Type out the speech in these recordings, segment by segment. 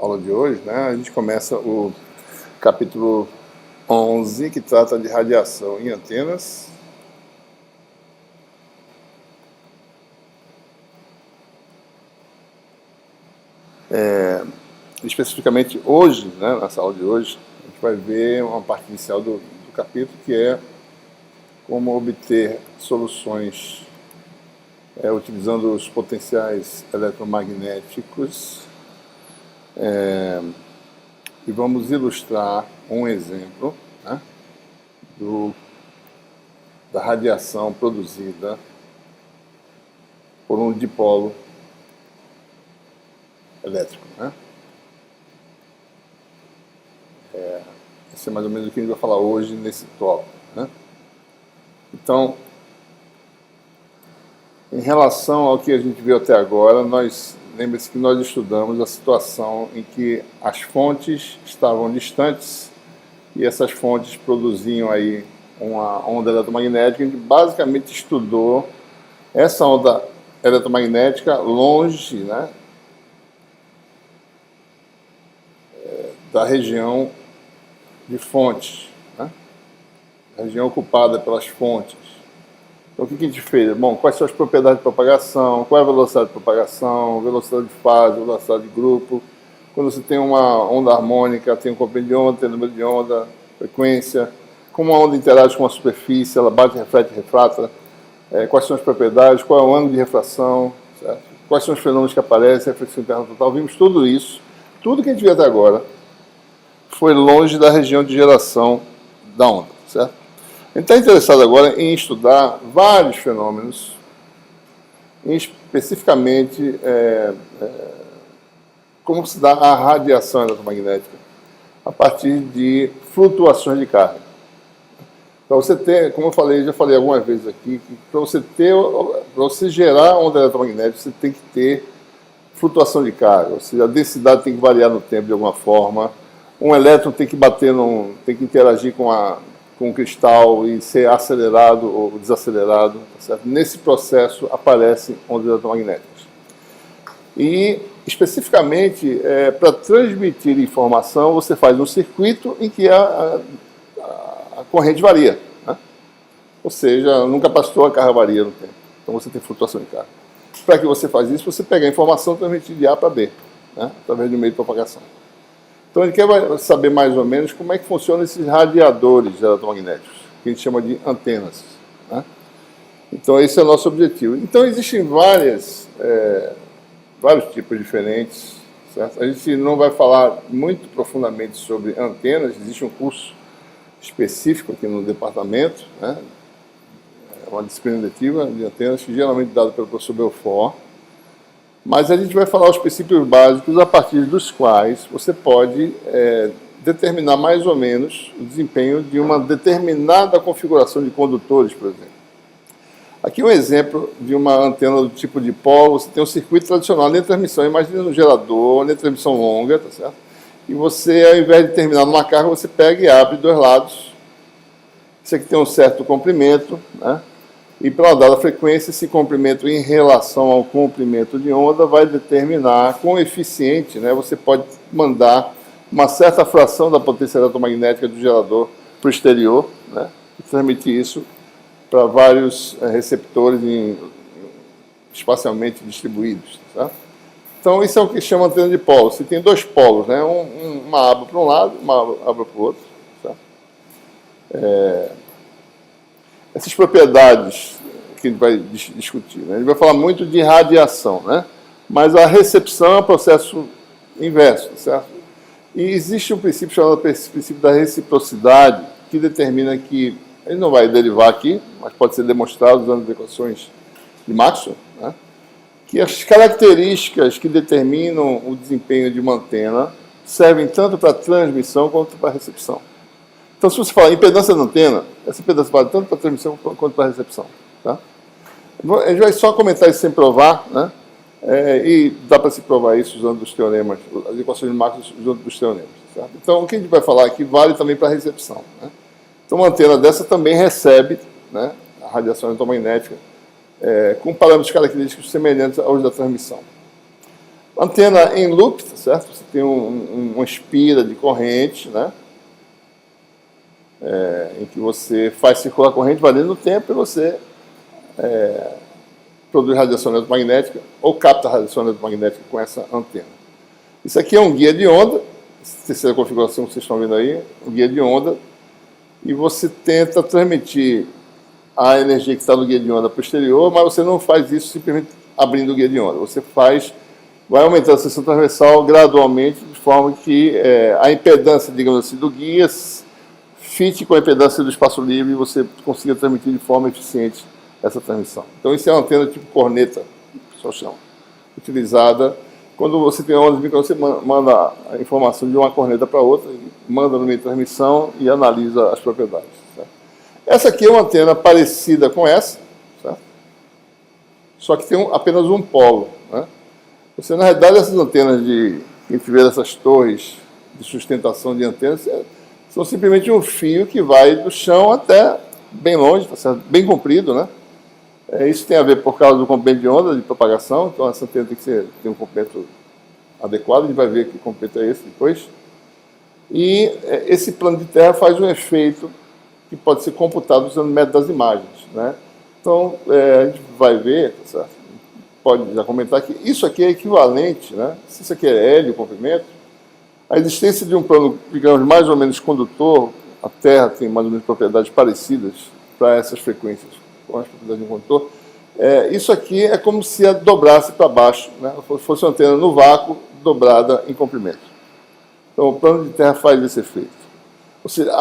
aula de hoje, né, a gente começa o capítulo 11, que trata de radiação em antenas. Especificamente hoje, né, nessa aula de hoje, a gente vai ver uma parte inicial do capítulo, que é como obter soluções utilizando os potenciais eletromagnéticos, e vamos ilustrar um exemplo, né, da radiação produzida por um dipolo elétrico, né? Esse é mais ou menos o que a gente vai falar hoje nesse tópico, né? Então, em relação ao que a gente viu até agora, lembre-se que nós estudamos a situação em que as fontes estavam distantes e essas fontes produziam aí uma onda eletromagnética. A gente basicamente estudou essa onda eletromagnética longe, né, da região de fontes, né? A região ocupada pelas fontes. Então, o que a gente fez? Bom, quais são as propriedades de propagação, qual é a velocidade de propagação, velocidade de fase, velocidade de grupo. Quando você tem uma onda harmônica, tem um comprimento de onda, tem número de onda, frequência, como a onda interage com a superfície, ela bate, reflete, refrata, quais são as propriedades, qual é o ângulo de refração, certo? Quais são os fenômenos que aparecem, reflexão interna total. Vimos tudo isso, tudo que a gente viu até agora foi longe da região de geração da onda, certo? A gente está interessado agora em estudar vários fenômenos, especificamente como se dá a radiação eletromagnética a partir de flutuações de carga. Para você ter, como eu falei, já falei algumas vezes aqui, que para você gerar onda eletromagnética, você tem que ter flutuação de carga, ou seja, a densidade tem que variar no tempo de alguma forma. Um elétron tem que tem que interagir com o cristal e ser acelerado ou desacelerado, tá certo? Nesse processo aparecem ondas eletromagnéticas. E, especificamente, para transmitir informação, você faz um circuito em que a corrente varia, né? Ou seja, num capacitor a carga varia no tempo. Então você tem flutuação de carga. Para que você faz isso, você pega a informação e transmite de A para B, né, através de um meio de propagação. Então, a gente quer saber mais ou menos como é que funcionam esses radiadores eletromagnéticos, que a gente chama de antenas, né? Então, esse é o nosso objetivo. Então, existem vários tipos diferentes, certo? A gente não vai falar muito profundamente sobre antenas, existe um curso específico aqui no departamento, né? É uma disciplina letiva de antenas, que geralmente é dada pelo professor Belfort. Mas a gente vai falar os princípios básicos a partir dos quais você pode determinar mais ou menos o desempenho de uma determinada configuração de condutores, por exemplo. Aqui um exemplo de uma antena do tipo dipolo. Você tem um circuito tradicional de transmissão. Imagina um gerador, de transmissão longa, tá certo? E você, ao invés de terminar numa carga, você pega e abre dois lados. Isso aqui tem um certo comprimento, né? E pela dada frequência, esse comprimento em relação ao comprimento de onda vai determinar quão eficiente, né, você pode mandar uma certa fração da potência eletromagnética do gerador para o exterior, né, e transmitir isso para vários receptores espacialmente distribuídos. Tá? Então, isso é o que chama antena de polo. Você tem dois polos, né, uma aba para um lado, uma aba para o outro. Tá? Essas propriedades que a gente vai discutir, né? A gente vai falar muito de radiação, né? Mas a recepção é um processo inverso, certo? E existe um princípio chamado princípio da reciprocidade, que determina que, ele não vai derivar aqui, mas pode ser demonstrado usando as equações de Maxwell, né? Que as características que determinam o desempenho de uma antena servem tanto para a transmissão quanto para a recepção. Então, se você falar impedância da antena, essa impedância vale tanto para a transmissão quanto para a recepção. Tá? A gente vai só comentar isso sem provar, né? E dá para se provar isso usando os teoremas, as equações de Maxwell usando os teoremas. Certo? Então, o que a gente vai falar aqui vale também para a recepção. Né? Então, uma antena dessa também recebe, né, a radiação eletromagnética com parâmetros característicos semelhantes aos da transmissão. Antena em loop, tá certo? Você tem uma espira de corrente, né? Em que você faz circular a corrente variando o tempo e você produz radiação eletromagnética ou capta radiação eletromagnética com essa antena. Isso aqui é um guia de onda, essa terceira configuração que vocês estão vendo aí, um guia de onda, e você tenta transmitir a energia que está no guia de onda para o exterior, mas você não faz isso simplesmente abrindo o guia de onda. Você vai aumentando a seção transversal gradualmente, de forma que a impedância, digamos assim, do guia fite com a impedância do espaço livre e você consiga transmitir de forma eficiente essa transmissão. Então, isso é uma antena tipo corneta, o pessoal chama, utilizada quando você tem ondas de micro, você manda a informação de uma corneta para outra, manda no meio de transmissão e analisa as propriedades. Certo? Essa aqui é uma antena parecida com essa, certo? Só que tem apenas um polo. Né? Você, na realidade, essas antenas que a gente vê essas torres de sustentação de antenas, são simplesmente um fio que vai do chão até bem longe, tá certo? Bem comprido, né? Isso tem a ver por causa do comprimento de onda de propagação, então essa antena tem que ter um comprimento adequado, a gente vai ver que comprimento é esse depois. E esse plano de terra faz um efeito que pode ser computado usando o método das imagens. Né? Então, a gente vai ver, tá certo? Pode já comentar que isso aqui é equivalente, né? Se isso aqui é L, o comprimento, a existência de um plano, digamos, mais ou menos condutor, a Terra tem mais ou menos propriedades parecidas para essas frequências, com as propriedades de um condutor, isso aqui é como se dobrasse para baixo, né? Fosse uma antena no vácuo, dobrada em comprimento. Então, o plano de terra faz esse efeito. Ou seja,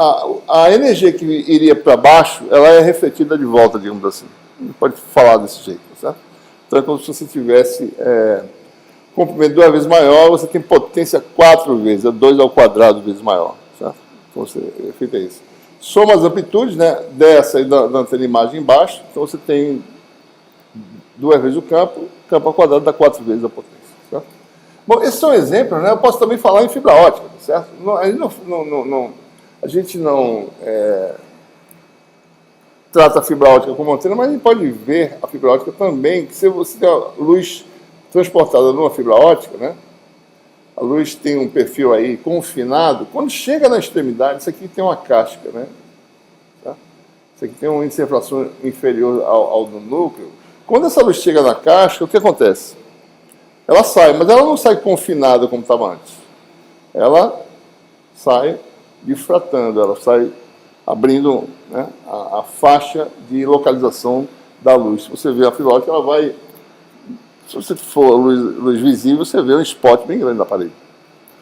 a energia que iria para baixo, ela é refletida de volta, digamos assim. A gente pode falar desse jeito, certo? Então, é como se você tivesse comprimento 2 vezes maior, você tem potência 4 vezes, 2 ao quadrado vezes maior, certo? Então, o efeito é esse. Soma as amplitudes, né, dessa e da antena imagem embaixo, então você tem 2 vezes o campo ao quadrado dá 4 vezes a potência. Certo? Bom, esses são exemplos, né? Eu posso também falar em fibra ótica, certo? A gente não trata a fibra ótica como antena, mas a gente pode ver a fibra ótica também, que se você tem a luz transportada numa fibra ótica, né? A luz tem um perfil aí confinado. Quando chega na extremidade, isso aqui tem uma casca, né? Tá? Isso aqui tem um índice de refração inferior ao do núcleo. Quando essa luz chega na casca, o que acontece? Ela sai, mas ela não sai confinada como estava antes. Ela sai difratando, ela sai abrindo, né, a faixa de localização da luz. Se você vê a fibra ótica, ela vai... Se você for luz visível, você vê um spot bem grande na parede.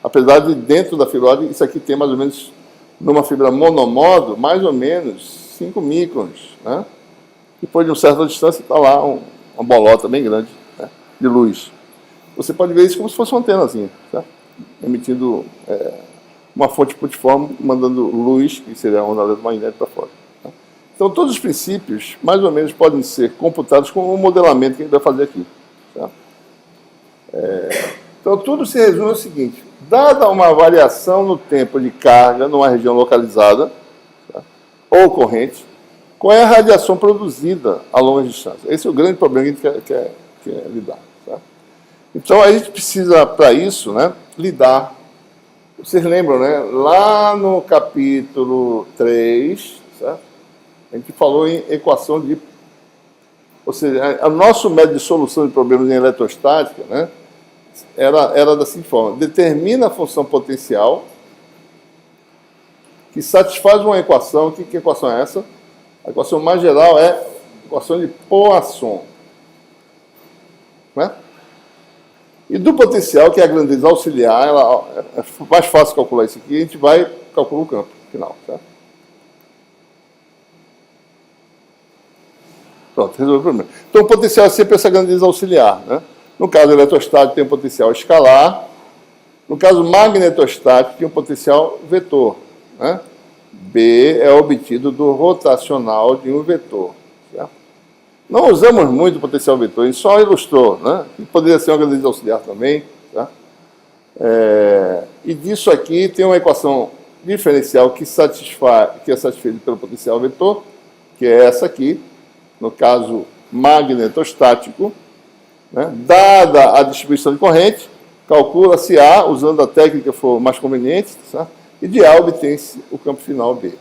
Apesar de dentro da fibra ótica, isso aqui tem mais ou menos, numa fibra monomodo, mais ou menos 5 microns. Né? Depois de uma certa distância, está lá uma bolota bem grande, né, de luz. Você pode ver isso como se fosse uma antenazinha, tá? Emitindo uma fonte putiforme, mandando luz, que seria a onda eletromagnética, para fora. Tá? Então, todos os princípios, mais ou menos, podem ser computados com o modelamento que a gente vai fazer aqui. Tá? Então, tudo se resume ao seguinte: dada uma variação no tempo de carga numa região localizada, tá, ou corrente, qual é a radiação produzida a longa distância? Esse é o grande problema que a gente quer lidar. Tá? Então, a gente precisa, para isso, né, lidar. Vocês lembram, né? Lá no capítulo 3, certo? A gente falou em equação de... Ou seja, o nosso método de solução de problemas em eletrostática, né, era da seguinte forma: determina a função potencial que satisfaz uma equação. Que equação é essa? A equação mais geral é a equação de Poisson. Né? E do potencial, que é a grandeza auxiliar, é mais fácil calcular isso aqui, a gente vai calcular o campo final. Certo? Pronto, resolveu o problema. Então, o potencial é sempre essa grandeza auxiliar. Né? No caso eletrostático, tem um potencial escalar. No caso magnetostático, tem um potencial vetor. Né? B é obtido do rotacional de um vetor. Certo? Não usamos muito o potencial vetor, a gente só ilustrou. Né? Poderia ser uma grandeza auxiliar também. Tá? E disso aqui tem uma equação diferencial que é satisfeita pelo potencial vetor, que é essa aqui. No caso magnetostático, né, dada a distribuição de corrente, calcula-se A, usando a técnica que for mais conveniente, certo? E de A obtém-se o campo final B.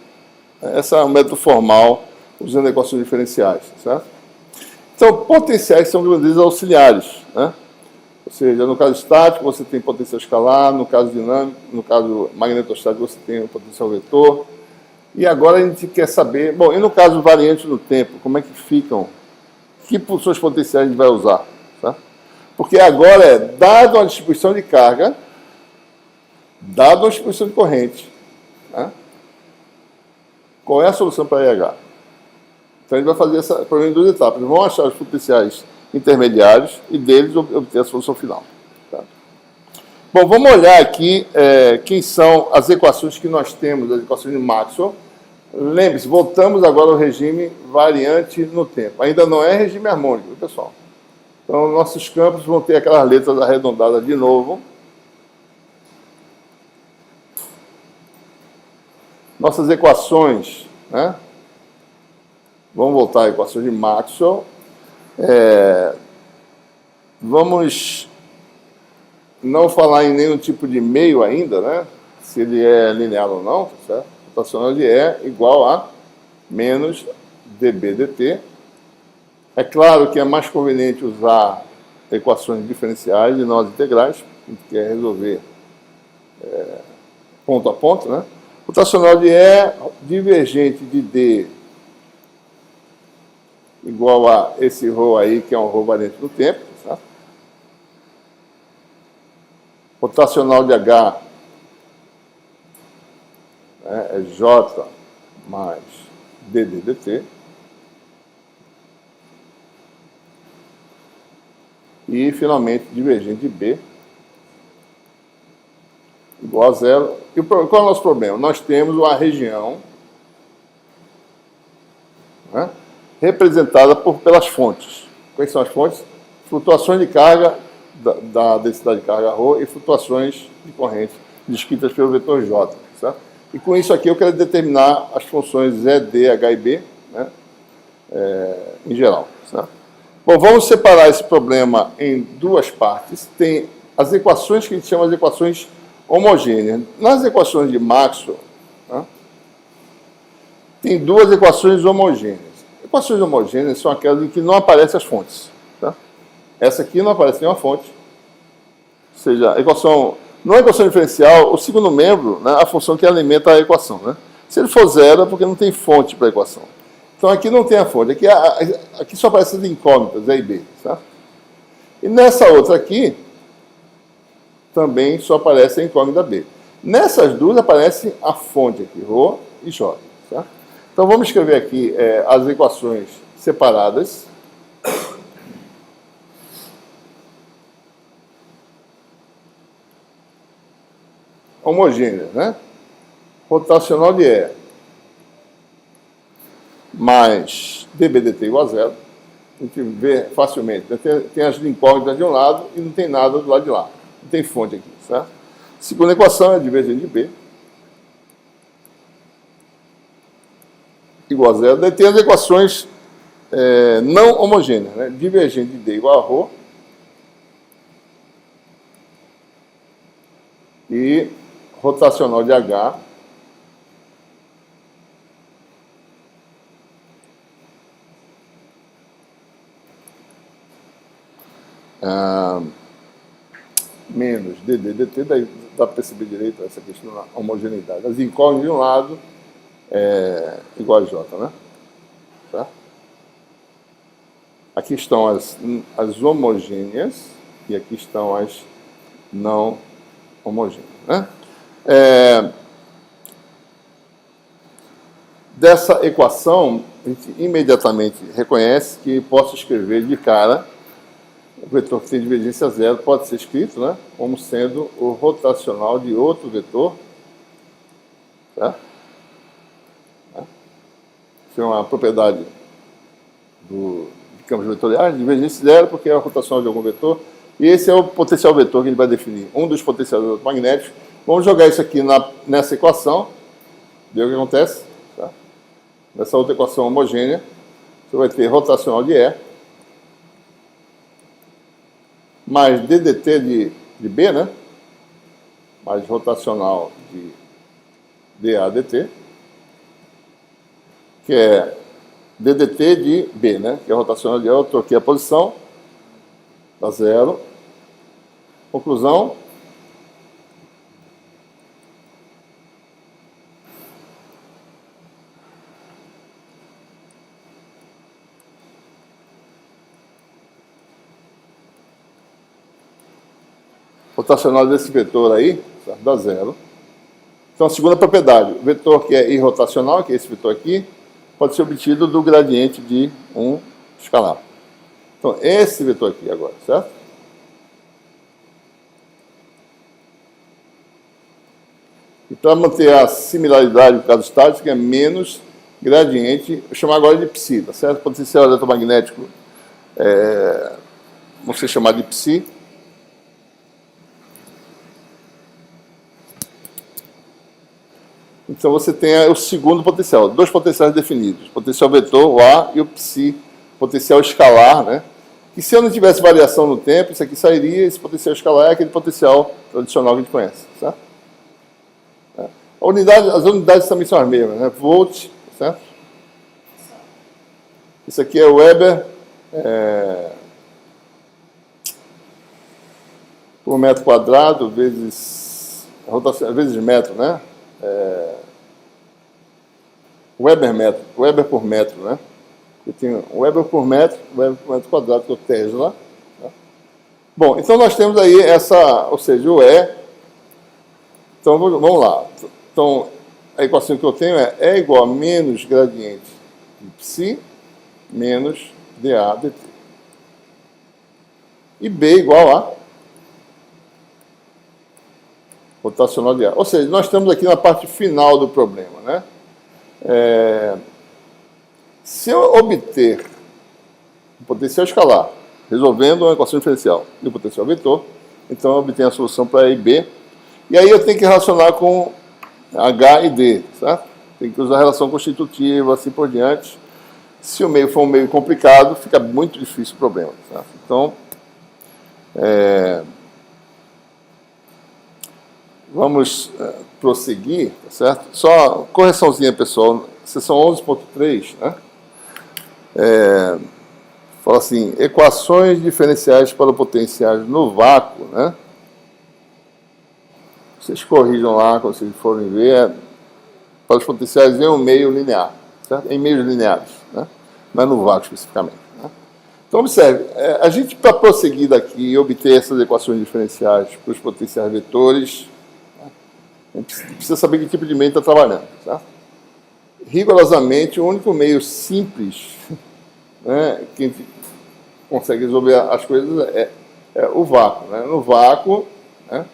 Esse é o método formal, usando equações diferenciais, certo? Então, potenciais são grandezas auxiliares, né? Ou seja, no caso estático, você tem potencial escalar, no caso dinâmico, no caso magnetostático, você tem o potencial vetor. E agora a gente quer saber, bom, e no caso variante no tempo, como é que ficam? Que pulsões potenciais a gente vai usar? Tá? Porque agora dado uma distribuição de carga, dado uma distribuição de corrente, né? Qual é a solução para RH? Então a gente vai fazer essa problema em duas etapas. Vamos achar os potenciais intermediários e deles obter a solução final. Tá? Bom, vamos olhar aqui quem são as equações que nós temos, as equações de Maxwell. Lembre-se, voltamos agora ao regime variante no tempo. Ainda não é regime harmônico, pessoal. Então, nossos campos vão ter aquelas letras arredondadas de novo. Nossas equações, né? Vamos voltar à equação de Maxwell. Vamos não falar em nenhum tipo de meio ainda, né? Se ele é linear ou não, tá certo? A rotacional de E igual a menos dB dt. É claro que é mais conveniente usar equações diferenciais e não as integrais, a gente quer resolver ponto a ponto, né? Rotacional de E divergente de D igual a esse ρ aí, que é um ρ variante no tempo, tá? Rotacional de H é J mais dd dt. E, finalmente, divergente de B igual a zero. E qual é o nosso problema? Nós temos uma região, né, representada pelas fontes. Quais são as fontes? Flutuações de carga da densidade de carga ρ e flutuações de corrente descritas pelo vetor J. Certo? E com isso aqui eu quero determinar as funções E, D, H e B, né, em geral. Certo? Bom, vamos separar esse problema em duas partes. Tem as equações que a gente chama de equações homogêneas. Nas equações de Maxwell, né, tem duas equações homogêneas. Equações homogêneas são aquelas em que não aparecem as fontes. Tá? Essa aqui não aparece nenhuma fonte. Ou seja, a equação, não é equação diferencial, o segundo membro, né, a função que alimenta a equação. Né? Se ele for zero, é porque não tem fonte para a equação. Então aqui não tem a fonte, aqui só aparecem as incógnitas, E e B. Tá? E nessa outra aqui, também só aparece a incógnita B. Nessas duas aparece a fonte aqui, ρ e J. Tá? Então vamos escrever aqui as equações separadas. Homogêneas, né? Rotacional de E mais dB dt igual a zero. A gente vê facilmente. Tem as incógnitas de um lado e não tem nada do lado de lá. Não tem fonte aqui, certo? Segunda equação é divergente de B igual a zero. Daí tem as equações não homogêneas, né? Divergente de D igual a ρ e rotacional de H menos dd dt, daí dá para perceber direito essa questão da homogeneidade. As incógnitas de um lado igual a J, né? Tá? Aqui estão as homogêneas e aqui estão as não homogêneas, né? Dessa equação, a gente imediatamente reconhece que posso escrever de cara o vetor que tem divergência zero pode ser escrito, né, como sendo o rotacional de outro vetor. Tá? Isso é uma propriedade de campos vetoriais, divergência zero, porque é a rotacional de algum vetor. E esse é o potencial vetor que a gente vai definir, um dos potenciais magnéticos. Vamos jogar isso aqui nessa equação, ver o que acontece. Tá? Nessa outra equação homogênea, você vai ter rotacional de E mais ddt de B, né? Mais rotacional de dA dt, que é ddt de B, né? Que é rotacional de A, eu troquei a posição, dá zero. Conclusão, rotacional desse vetor aí, certo? Dá zero. Então, a segunda propriedade, o vetor que é irrotacional, que é esse vetor aqui, pode ser obtido do gradiente de um escalar. Então, esse vetor aqui agora, certo? E para manter a similaridade do caso estático, é menos gradiente, vou chamar agora de psi, tá certo? Potencial eletromagnético, vamos chamar de psi. Então você tem o segundo potencial, dois potenciais definidos, potencial vetor, o A, e o psi, potencial escalar, né? Que se eu não tivesse variação no tempo, isso aqui sairia, esse potencial escalar é aquele potencial tradicional que a gente conhece, certo? As unidades também são as mesmas, né? Volt, certo? Isso aqui é Weber por metro quadrado vezes metro, né? Weber por metro, né? Eu tenho Weber por metro quadrado, que é o Tesla. Tá? Bom, então nós temos aí ou seja, o E. Então vamos lá. Então, a equação que eu tenho é E igual a menos gradiente de psi menos dA dt. E B igual a rotacional de A. Ou seja, nós estamos aqui na parte final do problema, né? Se eu obter o potencial escalar, resolvendo uma equação diferencial e o potencial vetor, então eu obtenho a solução para E e B. E aí eu tenho que relacionar com H e D, certo? Tem que usar relação constitutiva, assim por diante. Se o meio for um meio complicado, fica muito difícil o problema, certo? Então, vamos prosseguir, certo? Só correçãozinha, pessoal. Seção 11.3, né? Fala assim, equações diferenciais para potenciais no vácuo, né? Vocês corrijam lá, quando vocês forem ver, para os potenciais em um meio linear, certo? Em meios lineares, né? Não é no vácuo especificamente. Né? Então, observe, a gente, para prosseguir daqui e obter essas equações diferenciais para os potenciais vetores, né? A gente precisa saber que tipo de meio está trabalhando, certo? Rigorosamente, o único meio simples, né, que a gente consegue resolver as coisas é o vácuo. Né? No vácuo, né,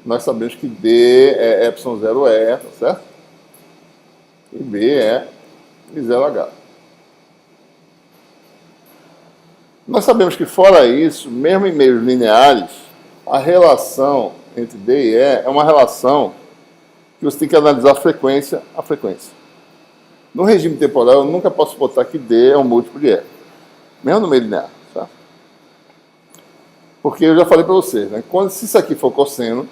nós sabemos que D é ε0E, tá certo? E B é I0H. Nós sabemos que, fora isso, mesmo em meios lineares, a relação entre D e E é uma relação que você tem que analisar frequência a frequência. No regime temporal, eu nunca posso botar que D é um múltiplo de E, mesmo no meio linear. Tá? Porque eu já falei para vocês, né? Se isso aqui for cosseno,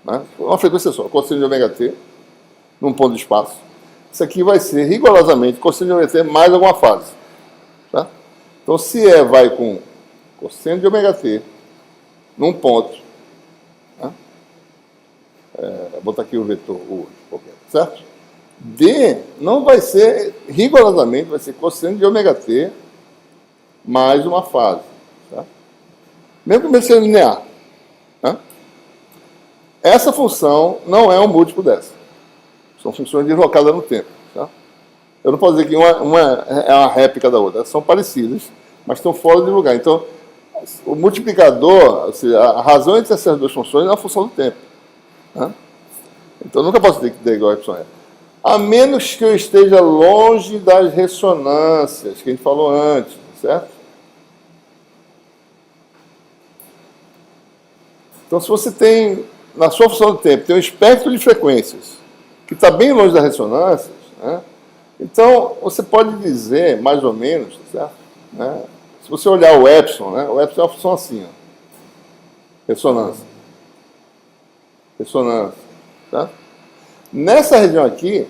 né? Uma frequência só, cosseno de ômega t, num ponto de espaço, isso aqui vai ser rigorosamente cosseno de ômega t mais alguma fase. Tá? Então, se E vai com cosseno de ômega t num ponto, né? Vou botar aqui o vetor, certo? D não vai ser, rigorosamente, vai ser cosseno de ômega t mais uma fase. Tá? Mesmo que o meio seja linear. Tá? Essa função não é um múltiplo dessa. São funções deslocadas no tempo. Tá? Eu não posso dizer que uma é uma réplica da outra. Elas são parecidas, mas estão fora de lugar. Então, o multiplicador, ou seja, a razão entre essas duas funções é a função do tempo. Tá? Então, eu nunca posso dizer que D é igual a Y. A menos que eu esteja longe das ressonâncias, que a gente falou antes, certo? Então, se você tem, na sua função do tempo, tem um espectro de frequências que está bem longe das ressonâncias, né? Então, você pode dizer, mais ou menos, certo? Né? Se você olhar o epsilon, né? O epsilon é uma função assim, ó. Ressonância. Ressonância. Tá? Nessa região aqui,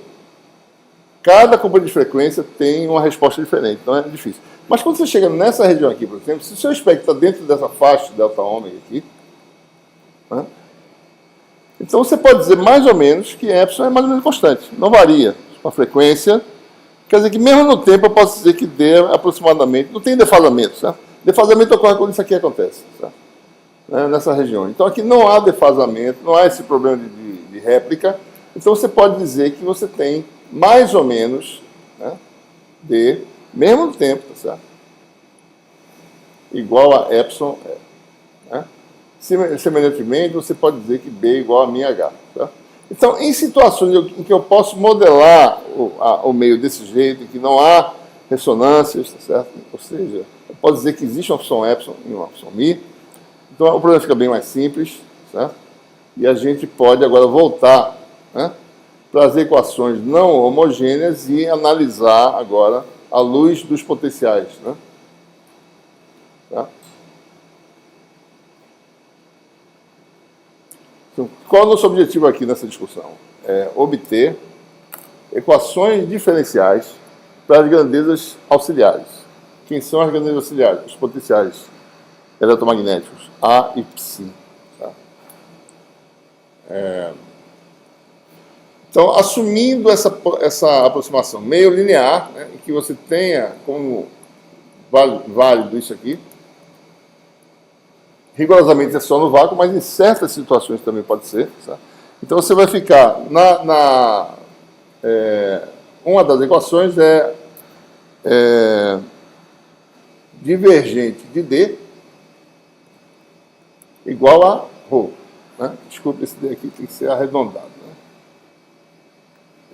cada componente de frequência tem uma resposta diferente, então é difícil. Mas quando você chega nessa região aqui, por exemplo, se o seu espectro está dentro dessa faixa delta ômega aqui, né? Então você pode dizer mais ou menos que epsilon é mais ou menos constante, não varia com a frequência. Quer dizer que mesmo no tempo eu posso dizer que D aproximadamente, não tem defasamento, certo? Defasamento ocorre quando isso aqui acontece, certo? Nessa região. Então aqui não há defasamento, não há esse problema de réplica, então você pode dizer que você tem mais ou menos, né, D, mesmo no tempo, tá certo? Igual a epsilon, né? Semelhantemente, você pode dizer que B é igual a minha H. Tá? Então, em situações em que eu posso modelar o meio desse jeito, em que não há ressonâncias, tá certo? Ou seja, eu posso dizer que existe uma opção epsilon e uma opção mi. Então, o problema fica bem mais simples, certo? E a gente pode agora voltar, né, para as equações não homogêneas e analisar agora à luz dos potenciais, né? Tá? Então, qual é o nosso objetivo aqui nessa discussão? É obter equações diferenciais para as grandezas auxiliares. Quem são as grandezas auxiliares? Os potenciais eletromagnéticos, A e Psi. Tá? Então, assumindo essa aproximação meio linear, né, em que você tenha como válido isso aqui, rigorosamente é só no vácuo, mas em certas situações também pode ser. Certo? Então você vai ficar uma das equações é divergente de D igual a ρ. Né? Desculpe, esse D aqui tem que ser arredondado. Né?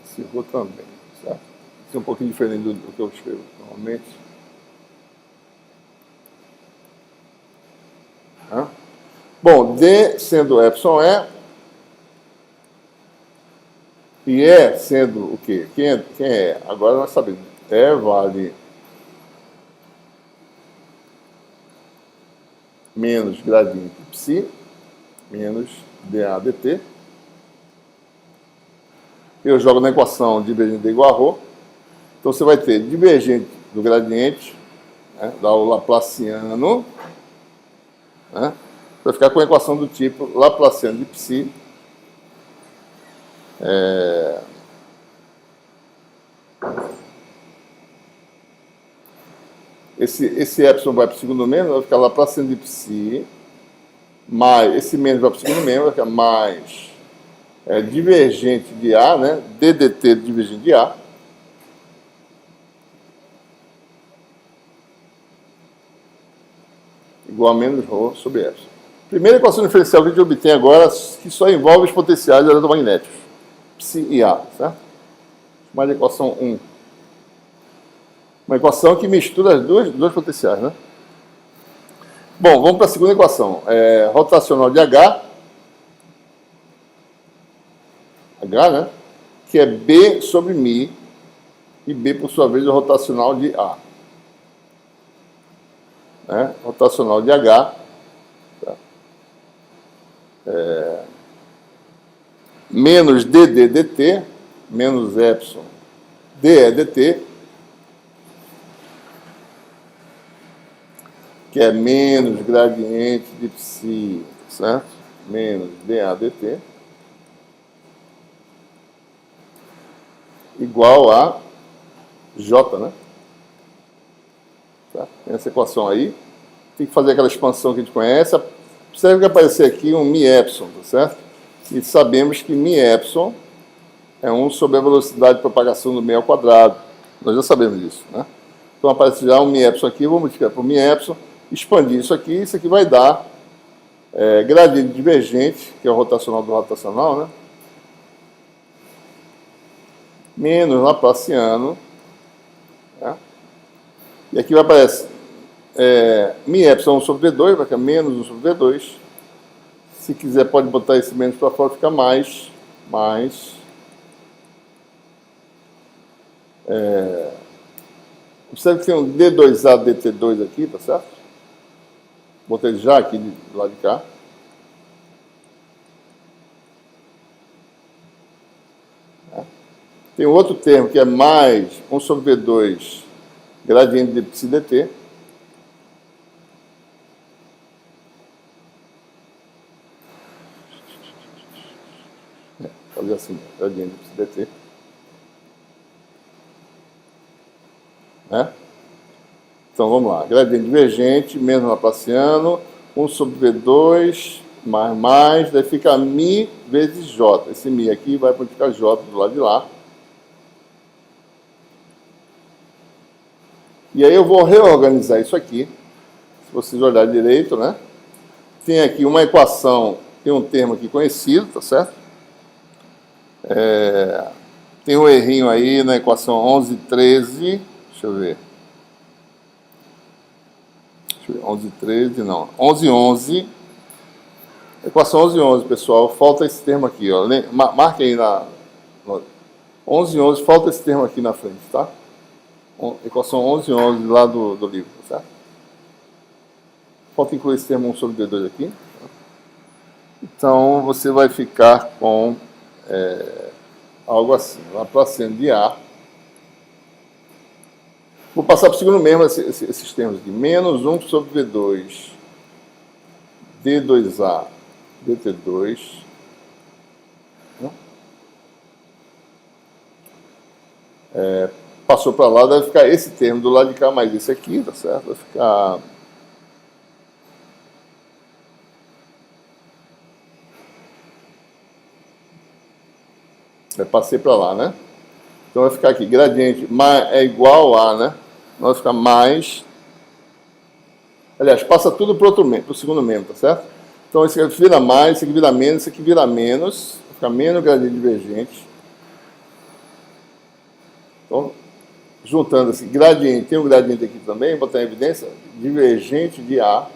Esse ρ também. Certo? Isso é um pouquinho diferente do que eu escrevo normalmente. Bom, D sendo epsilon e E sendo o quê? Quem é? Agora nós sabemos. E vale menos gradiente psi menos dA dt. Eu jogo na equação divergente D igual a ρ. Então você vai ter divergente do gradiente, né, dá o laplaciano, né? Vai ficar com a equação do tipo laplaciano de psi esse epsilon vai para o segundo membro, vai ficar laplaciano de psi, mais esse menos vai para o segundo membro, vai ficar mais divergente de A, né? ddt divergente de A, igual a menos ρ sobre epsilon. Primeira equação diferencial que a gente obtém agora, que só envolve os potenciais eletromagnéticos, psi e A, certo? Chamada equação 1. Uma equação que mistura as duas potenciais, né? Bom, vamos para a segunda equação. Rotacional de H, né? Que é B sobre μ, e B, por sua vez, é o rotacional de A. Né? Rotacional de H, tá? Menos dd dt, menos epsilon dE dt, que é menos gradiente de psi, certo? Menos dA dt, igual a J, né? Tá? Tem essa equação aí. Tem que fazer aquela expansão que a gente conhece. Observe que aparecer aqui um μ epsilon, tá certo? E sabemos que μ epsilon é 1 sobre a velocidade de propagação do meio ao quadrado. Nós já sabemos disso, né? Então aparece já um μ epsilon aqui, vou multiplicar por μ epsilon, expandir isso aqui vai dar gradiente divergente, que é o rotacional do rotacional, né? Menos laplaciano, né? E aqui vai aparecer μ epsilon 1 sobre V2, vai ficar menos 1 sobre V2. Se quiser pode botar esse menos para fora, fica mais observe que tem um D2A dt2 aqui, tá certo? Botei já aqui do lado de cá. Tem outro termo que é mais 1 sobre V2 gradiente de psi dt. Fazer assim, gradiente de psi dt. Né? Então, vamos lá. Gradiente divergente, menos laplaciano, 1 sobre V2, mais, daí fica mi vezes j. Esse mi aqui vai multiplicar j do lado de lá. E aí eu vou reorganizar isso aqui. Se vocês olharem direito, né? Tem aqui uma equação, tem um termo aqui conhecido, tá certo? Tem um errinho aí na equação 11, 13, deixa eu ver. 11, 13, não. 11, 11. Equação 11, 11, pessoal. Falta esse termo aqui, ó. Marque aí na... 11, 11, falta esse termo aqui na frente, tá? Equação 11, 11 lá do livro, tá certo? Falta incluir esse termo 1 sobre D2 aqui. Então, você vai ficar com algo assim. Laplaciano de A. Vou passar para o segundo mesmo esses termos aqui. Menos 1 sobre V2 D2A dt2. Passou para lá, deve ficar esse termo do lado de cá, mais esse aqui, tá certo? Vai ficar... Passei para lá, né? Então vai ficar aqui, gradiente é igual a, né? Vai ficar mais... Aliás, passa tudo para o segundo membro, tá certo? Então esse aqui vira mais, esse aqui vira menos, esse aqui vira menos. Vai ficar menos gradiente divergente. Então, juntando esse gradiente, tem um gradiente aqui também, vou botar em evidência, divergente de A.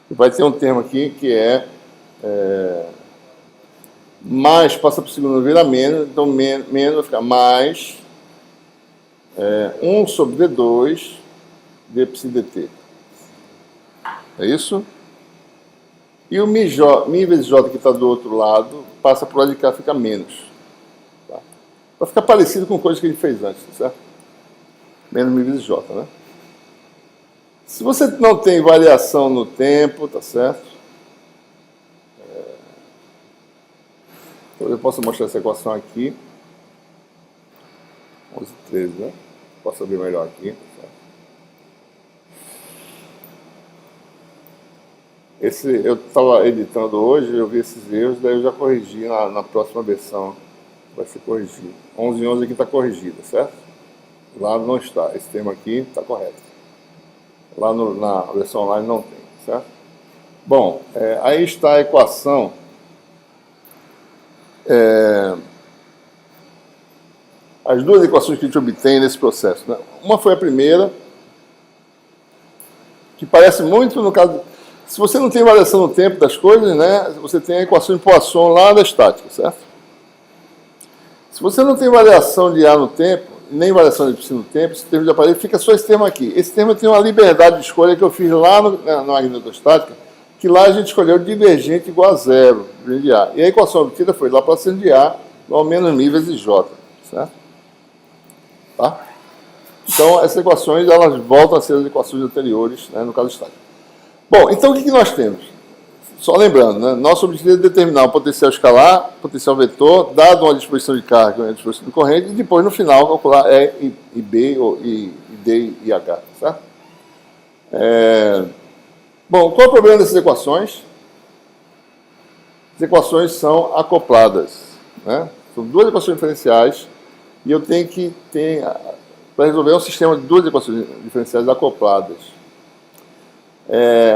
E vai ter um termo aqui que mais, passa para o segundo, vira menos, então menos vai ficar mais 1 sobre D2 d psi dt. É isso? E o mi vezes j que está do outro lado, passa para o lado de cá, fica menos. Tá? Vai ficar parecido com coisas que a gente fez antes, tá certo? Menos mi vezes j, né? Se você não tem variação no tempo, tá certo? Então eu posso mostrar essa equação aqui. 11, 13, né? Posso abrir melhor aqui, tá certo? Eu estava editando hoje, eu vi esses erros, daí eu já corrigi na próxima versão. Vai ser corrigido. 11 e 11 aqui está corrigido, certo? Lá não está. Esse termo aqui está correto. Lá na versão online não tem, certo? Bom, aí está a equação. As duas equações que a gente obtém nesse processo, né? Uma foi a primeira, que parece muito no caso... Se você não tem variação no tempo das coisas, né, você tem a equação de Poisson lá da estática, certo? Se você não tem variação de A no tempo, nem variação de psi no tempo, esse termo de aparelho, fica só esse termo aqui. Esse termo tem uma liberdade de escolha que eu fiz lá na magnetostática, que lá a gente escolheu divergente igual a zero, de A. E a equação obtida foi Laplaciano de A igual a menos mi vezes J, certo? Tá? Então, essas equações, elas voltam a ser as equações anteriores, né, no caso estático. Bom, então o que nós temos? Só lembrando, né, nosso objetivo é determinar o potencial escalar, potencial vetor, dado uma disposição de carga e uma disposição de corrente, e depois, no final, calcular E e B, e D e H, certo? Bom, qual é o problema dessas equações? As equações são acopladas, né? São duas equações diferenciais, e eu tenho que ter, para resolver, um sistema de duas equações diferenciais acopladas.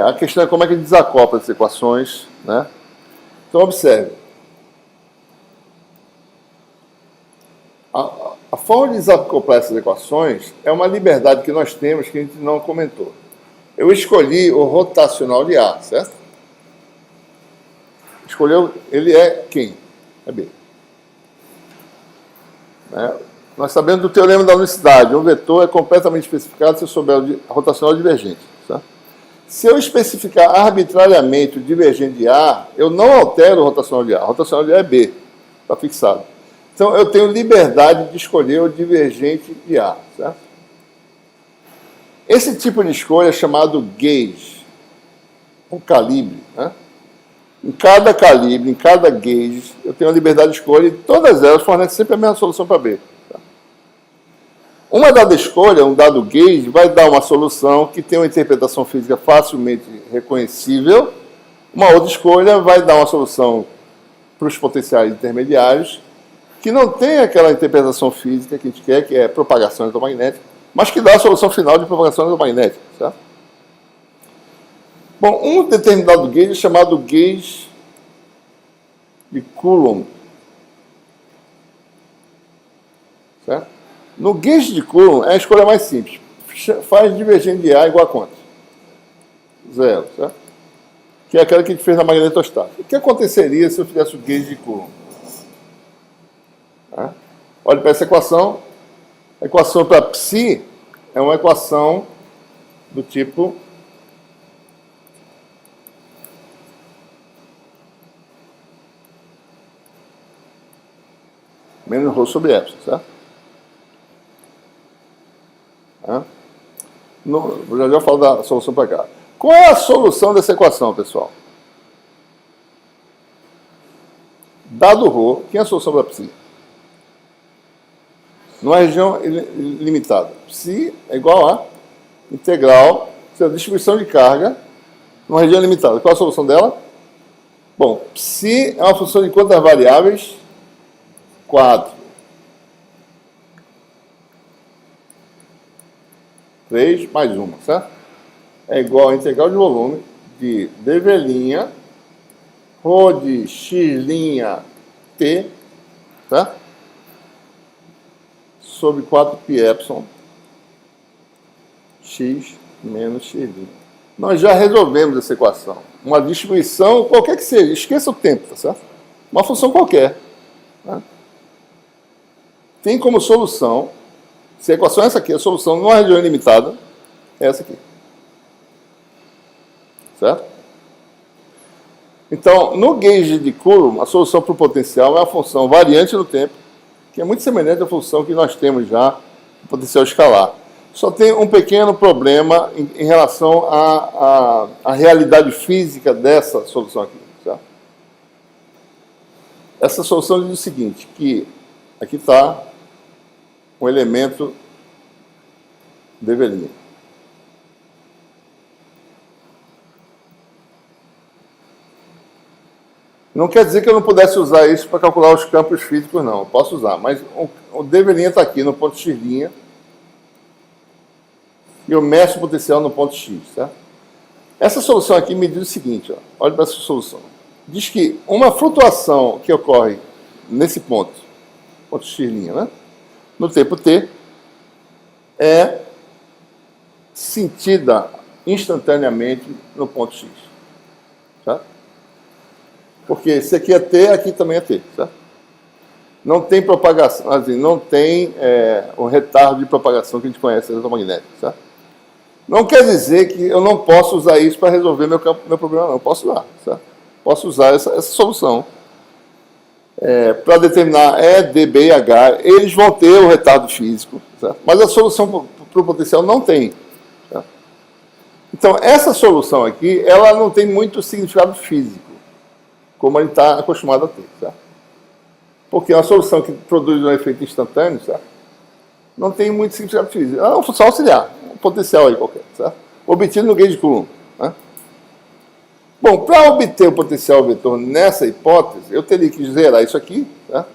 A questão é como é que desacopla essas equações, né? Então, observe. A forma de desacoplar essas equações é uma liberdade que nós temos que a gente não comentou. Eu escolhi o rotacional de A, certo? Escolheu, ele é quem? É B. Né? Nós sabemos do teorema da unicidade. Um vetor é completamente especificado se eu souber o rotacional divergente, certo? Se eu especificar arbitrariamente o divergente de A, eu não altero o rotacional de A. O rotacional de A é B, está fixado. Então, eu tenho liberdade de escolher o divergente de A, certo? Esse tipo de escolha é chamado gauge, o calibre, né? Em cada calibre, em cada gauge, eu tenho a liberdade de escolha e todas elas fornecem sempre a mesma solução para B. Tá? Uma dada escolha, um dado gauge, vai dar uma solução que tem uma interpretação física facilmente reconhecível. Uma outra escolha vai dar uma solução para os potenciais intermediários que não tem aquela interpretação física que a gente quer, que é propagação eletromagnética, mas que dá a solução final de propagação eletromagnética. Certo? Bom, um determinado gauge é chamado gauge de Coulomb. Certo? No gauge de Coulomb é a escolha mais simples. Faz divergente de A igual a quanto? 0. Certo? Que é aquela que a gente fez na magnetostática. O que aconteceria se eu fizesse o gauge de Coulomb? Tá? Olha para essa equação. A equação para psi é uma equação do tipo menos ρ sobre epsilon, certo? Tá? Já falo da solução para cá. Qual é a solução dessa equação, pessoal? Dado ρ, quem é a solução para psi? Numa região limitada. Psi é igual a integral, a distribuição de carga numa região limitada. Qual é a solução dela? Bom, psi é uma função de quantas variáveis? 4. 3 mais 1, certo? É igual a integral de volume de dv' ρ de x' t, certo? Sobre 4π epsilon x menos x'. Nós já resolvemos essa equação. Uma distribuição, qualquer que seja, esqueça o tempo, tá certo? Uma função qualquer. Tá? Tem como solução, se a equação é essa aqui, a solução numa região ilimitada é essa aqui. Certo? Então, no gauge de Coulomb, a solução para o potencial é uma função variante no tempo, que é muito semelhante à função que nós temos já no potencial escalar. Só tem um pequeno problema em relação à realidade física dessa solução aqui. Certo? Essa solução diz o seguinte, que aqui está um elemento dv'. Não quer dizer que eu não pudesse usar isso para calcular os campos físicos, não. Eu posso usar, mas o dv' está aqui no ponto x' e eu meço o potencial no ponto x, certo? Essa solução aqui me diz o seguinte, ó, olha para essa solução. Diz que uma flutuação que ocorre nesse ponto x', né, no tempo t, é sentida instantaneamente no ponto x. Certo? Porque se aqui é t, aqui também é t. Certo? Não tem propagação, assim, não tem o retardo de propagação que a gente conhece eletromagnético. Certo? Não quer dizer que eu não posso usar isso para resolver meu problema, não. Eu posso usar. Certo? Posso usar essa solução. Para determinar E, D, B e H, eles vão ter o retardo físico. Certo? Mas a solução para o potencial não tem. Certo? Então, essa solução aqui, ela não tem muito significado físico, como a gente está acostumado a ter. Certo? Porque é uma solução que produz um efeito instantâneo, certo? Não tem muito significado físico. É uma função auxiliar, um potencial aí qualquer, certo? Obtido no gauge de Coulomb. Né? Bom, para obter o potencial vetor nessa hipótese, eu teria que zerar isso aqui, certo?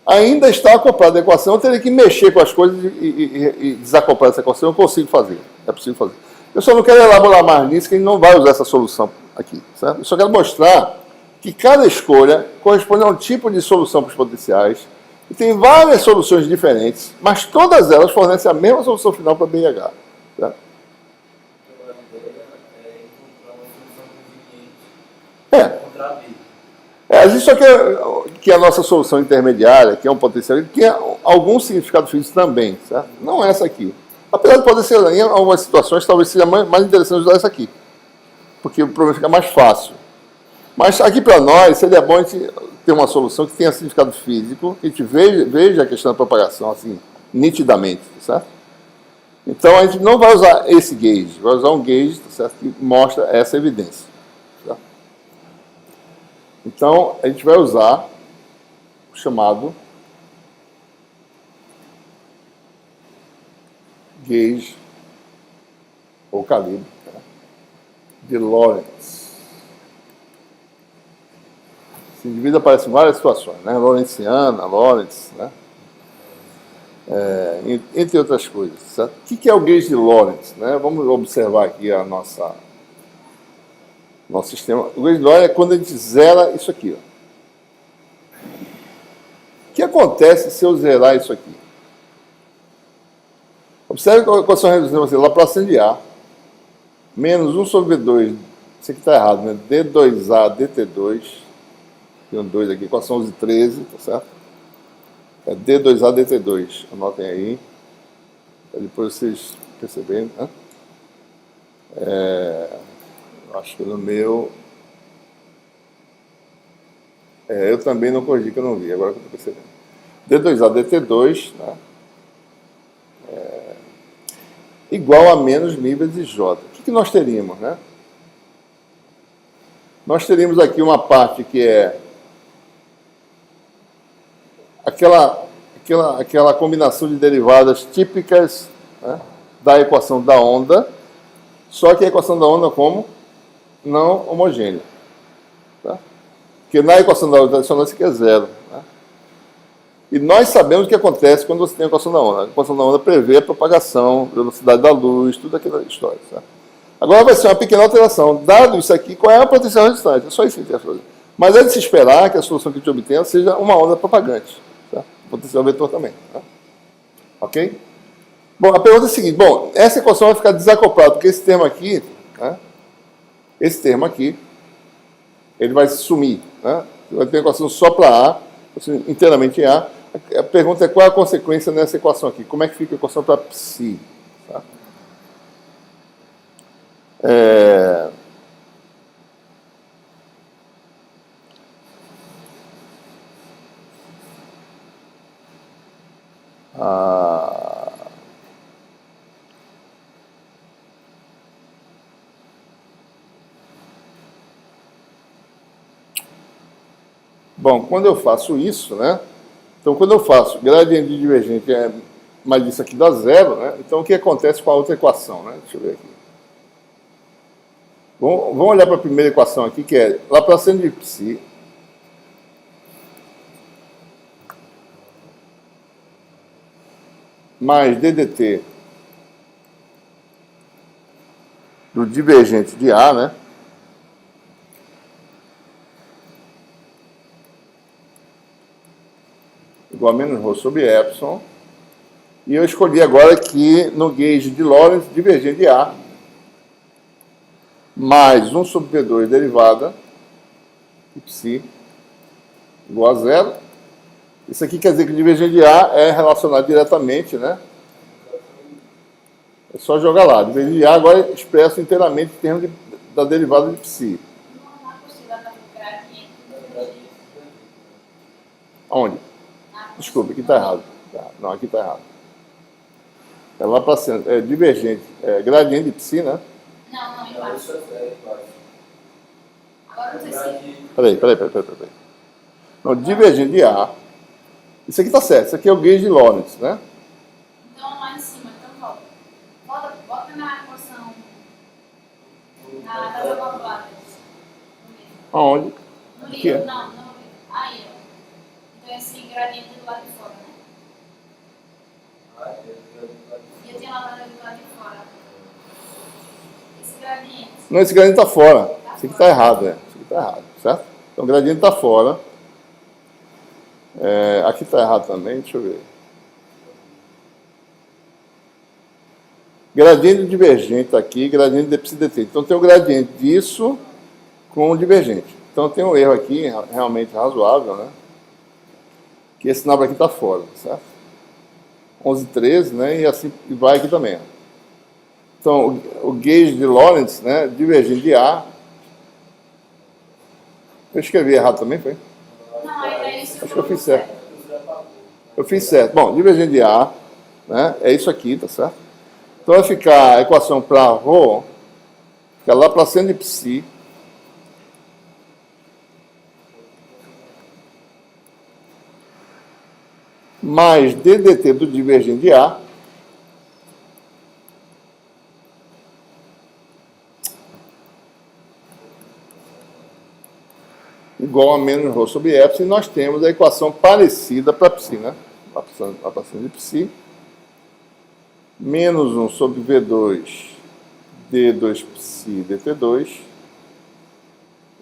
Ainda está acoplada a equação, eu teria que mexer com as coisas e desacoplar essa equação, eu consigo fazer, é possível fazer. Eu só não quero elaborar mais nisso, que a gente não vai usar essa solução aqui, certo? Eu só quero mostrar que cada escolha corresponde a um tipo de solução para os potenciais, e tem várias soluções diferentes, mas todas elas fornecem a mesma solução final para B e H. Certo? A gente só quer que a nossa solução intermediária, que é um potencial, tenha algum significado físico também, certo? Não essa aqui. Apesar de poder ser, em algumas situações, talvez seja mais interessante usar essa aqui, porque o problema fica mais fácil. Mas aqui para nós seria bom a gente ter uma solução que tenha significado físico, que a gente veja a questão da propagação assim, nitidamente, certo? Então, a gente não vai usar esse gauge, vai usar um gauge, certo, que mostra essa evidência. Certo? Então, a gente vai usar o chamado gauge, ou calibre, de Lorentz. Esse indivíduo aparece em várias situações, né? Lorentziana, Lorentz, né? Entre outras coisas. Certo? O que é o gauge de Lorentz? Né? Vamos observar aqui a nosso sistema. O gauge de Lorentz é quando a gente zera isso aqui. Ó. O que acontece se eu zerar isso aqui? Observe qual a equação reduzida, Laplaciano de A, menos 1 sobre B2, isso aqui está errado, né? D2A, DT2, tem um 2 aqui, equação 11 e 13, tá certo? É D2A, DT2, anotem aí, para depois vocês perceberem, né? Acho que no meu... eu também não corrigi, que eu não vi, agora que eu estou percebendo. D2A, DT2, né? Igual a menos μ vezes J. O que nós teríamos, né? Nós teríamos aqui uma parte que é aquela combinação de derivadas típicas, né, da equação da onda, só que a equação da onda como não homogênea. Tá? Porque na equação da onda tradicional isso aqui é zero. Né? E nós sabemos o que acontece quando você tem a equação da onda. A equação da onda prevê a propagação, velocidade da luz, tudo aquela história. Tá? Agora vai ser uma pequena alteração. Dado isso aqui, qual é a potencial restante? É só isso que tem a fazer. Mas é de se esperar que a solução que a gente obtenha seja uma onda propagante. Tá? Potencial vetor também. Tá? Ok? Bom, a pergunta é a seguinte. Bom, essa equação vai ficar desacoplada, porque esse termo aqui, né, ele vai sumir. Né? Vai ter uma equação só para A, inteiramente em A. A pergunta é qual é a consequência nessa equação aqui. Como é que fica a equação para psi? Tá? Bom, quando eu faço isso, né? Então, quando eu faço gradiente divergente, mas isso aqui dá zero, né? Então, o que acontece com a outra equação, né? Deixa eu ver aqui. Vamos olhar para a primeira equação aqui, que é Laplaciano de psi mais ddt do divergente de A, né? Igual a menos ρ sobre epsilon. E eu escolhi agora aqui no gauge de Lorentz divergente de A mais 1 sobre P2 derivada de psi igual a zero. Isso aqui quer dizer que o divergente de A é relacionado diretamente, né? É só jogar lá. Divergente de A agora é expresso inteiramente em termos da derivada de psi. Onde? Desculpa, aqui está errado. Não, aqui está errado. É lá para cima. É divergente. É gradiente de psi, né? Não, embaixo. Agora não sei se... Peraí. Não, divergente de A. Isso aqui está certo. Isso aqui é o gauge de Lorentz, né? Então, lá em cima. Então, volta na equação. Das calculadas. Aonde? No Que é? livro, não. Aí, ó. Então, esse gradiente do lado de fora, né? E eu tinha lá do lado de fora. Esse gradiente. Não, esse gradiente está fora. Isso aqui está errado, Isso aqui está errado, certo? Então, o gradiente está fora. Aqui está errado também, deixa eu ver. Gradiente divergente aqui, gradiente de psi dt. Então, tem o gradiente disso com o divergente. Então, tem um erro aqui, realmente razoável, né? Que esse sinal aqui está fora, certo? 11, 13, né? E assim vai aqui também. Então, o gauge de Lorentz, né? Divergente de A. Eu escrevi errado também, foi? Não, Acho que eu fiz certo. Eu fiz certo. Bom, divergente de A, né, é isso aqui, tá certo? Então vai ficar a equação para ρ, que é Laplaciano de psi, mais ddt do divergente de A, igual a menos ρ sobre epsilon, e nós temos a equação parecida para psi, né? Laplaciano de psi, menos 1 sobre V2 D2 psi dt2,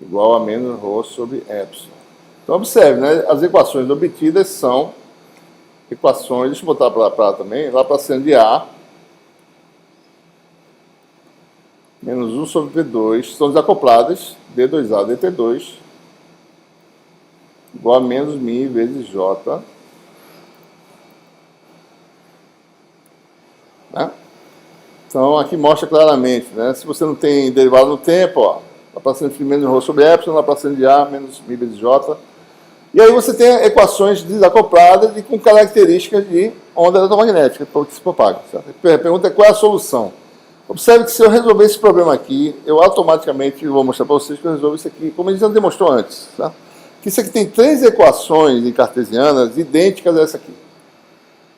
igual a menos ρ sobre epsilon. Então, observe, né? As equações obtidas são equações, deixa eu botar para também, Laplaciano de A, menos 1 sobre V2, são desacopladas, D2A, dt2, igual a menos μ vezes J. Né? Então, aqui mostra claramente, né? Se você não tem derivado no tempo, ó, Laplaciano de menos ρ sobre epsilon, Laplaciano de A, menos μ vezes J. E aí você tem equações desacopladas e com características de onda eletromagnética, que se propaga. Certo? A pergunta é qual é a solução? Observe que se eu resolver esse problema aqui, eu automaticamente vou mostrar para vocês que eu resolvo isso aqui, como a gente já demonstrou antes. Tá? Que isso aqui tem 3 equações em cartesianas idênticas a essa aqui.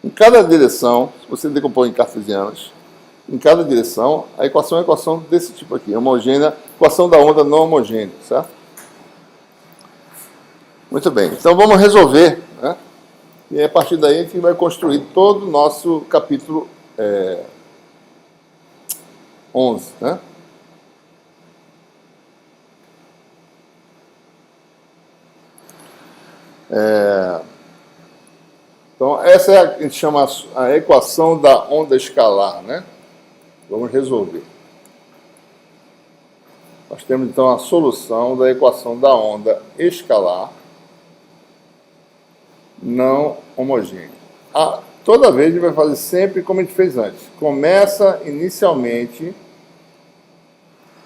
Em cada direção, se você decompõe em cartesianas, em cada direção, a equação é uma equação desse tipo aqui, homogênea, equação da onda não homogênea, certo? Muito bem, então vamos resolver, né? E a partir daí a gente vai construir todo o nosso capítulo 11, né? Então, essa é a gente chama a equação da onda escalar, né? Vamos resolver. Nós temos, então, a solução da equação da onda escalar não homogênea. Toda vez a gente vai fazer sempre como a gente fez antes. Começa inicialmente,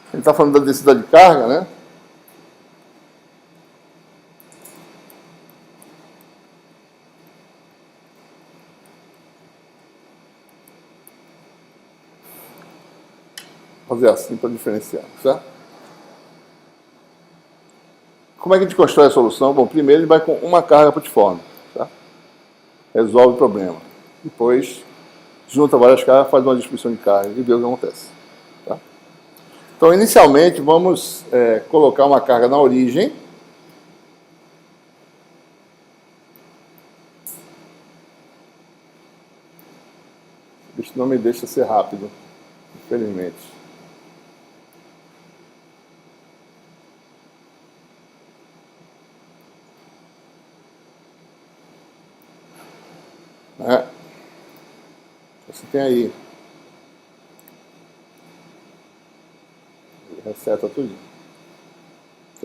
a gente está falando da densidade de carga, né? Vou fazer assim para diferenciar, certo? Como é que a gente constrói a solução? Bom, primeiro ele vai com uma carga putiforme, tá? Resolve o problema. Depois, junta várias cargas, faz uma distribuição de carga e vê o que acontece. Tá? Então, inicialmente, vamos colocar uma carga na origem. Isso não me deixa ser rápido, infelizmente. Você tem aí, reseta tudo.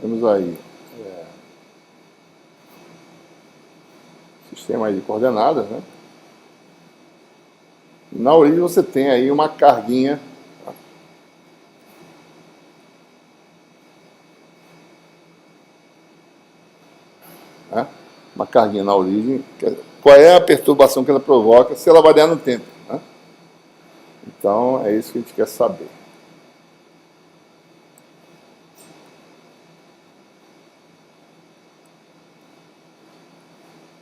Temos aí sistema aí de coordenadas, né? Na origem você tem aí uma carguinha, né? Uma carguinha na origem. Qual é a perturbação que ela provoca se ela variar no tempo? Né? Então, é isso que a gente quer saber.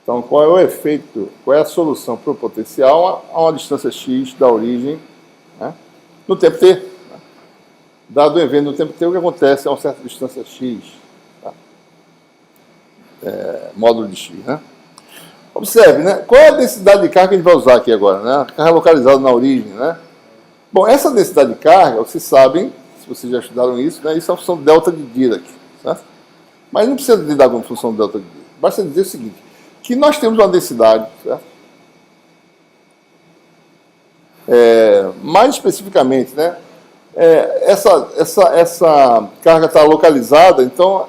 Então, qual é o efeito, qual é a solução para o potencial a uma distância x da origem, né, no tempo t? Né? Dado o evento no tempo t, o que acontece a uma certa distância x? Tá? Módulo de x, né? Observe, né? Qual é a densidade de carga que a gente vai usar aqui agora? Né? A carga localizada na origem, né? Bom, essa densidade de carga, vocês sabem, se vocês já estudaram isso, né? Isso é a função delta de Dirac, certo? Mas não precisa lidar com a função delta de Dirac. Basta dizer o seguinte, que nós temos uma densidade, certo? Mais especificamente, né? Essa carga está localizada, então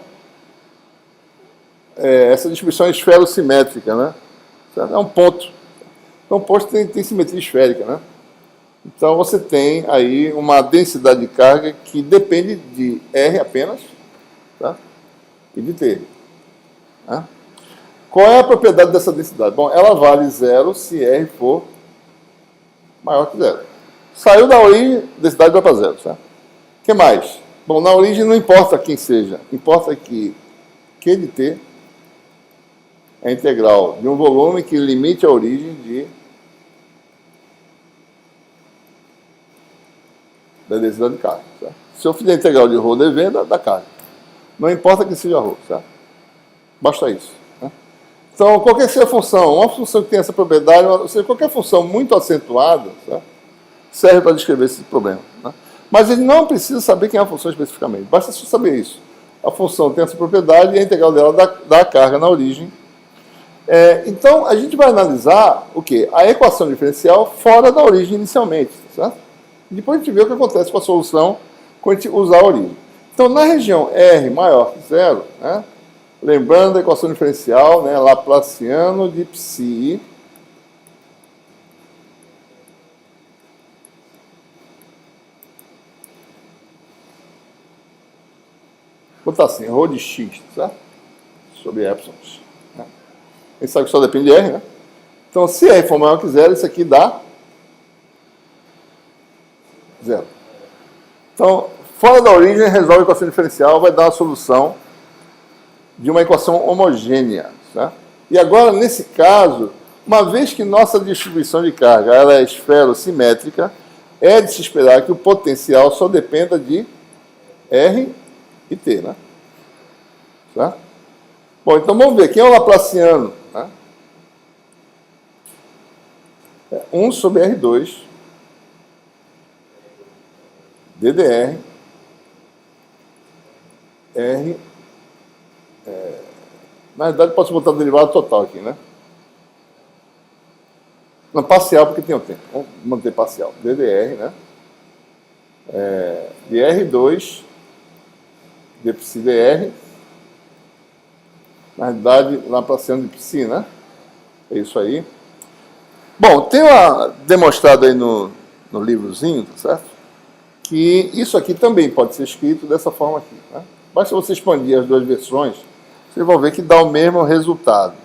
essa distribuição é esferosimétrica, né? É um ponto. Então, um ponto tem simetria esférica, né? Então, você tem aí uma densidade de carga que depende de R apenas, tá? E de T. Tá? Qual é a propriedade dessa densidade? Bom, ela vale zero se R for maior que zero. Saiu da origem, a densidade vai para zero, certo? O que mais? Bom, na origem não importa quem seja, importa que Q de T é a integral de um volume que limite a origem da densidade de carga. Certo? Se eu fizer a integral de ρ dV, dá carga. Não importa que seja ρ, certo? Basta isso. Né? Então, qualquer seja a função, uma função que tem essa propriedade, ou seja, qualquer função muito acentuada, certo? Serve para descrever esse problema. Né? Mas ele não precisa saber quem é a função especificamente, basta só saber isso. A função tem essa propriedade e a integral dela dá carga na origem. Então, a gente vai analisar o quê? A equação diferencial fora da origem inicialmente, certo? E depois a gente vê o que acontece com a solução quando a gente usar a origem. Então, na região R maior que zero, né, lembrando a equação diferencial, né, Laplaciano de psi, vou botar assim, ρ de x, certo? Sobre epsilon. Né? A gente sabe que só depende de R, né? Então, se R for maior que zero, isso aqui dá zero. Então, fora da origem, resolve a equação diferencial, vai dar uma solução de uma equação homogênea. Certo? E agora, nesse caso, uma vez que nossa distribuição de carga ela é esferosimétrica, é de se esperar que o potencial só dependa de R e T, né? Certo? Bom, então vamos ver. Quem é o Laplaciano? Né? 1 sobre R2 DDR R. Na verdade, posso botar o derivado total aqui, né? Não, parcial, porque tem o tempo. Vamos manter parcial. DDR, né? De R2 de psi dr. Na verdade, Laplaciano de psi, né? É isso aí. Bom, tem demonstrado aí no livrozinho, tá certo? Que isso aqui também pode ser escrito dessa forma aqui. Né? Basta você expandir as duas versões, vocês vão ver que dá o mesmo resultado.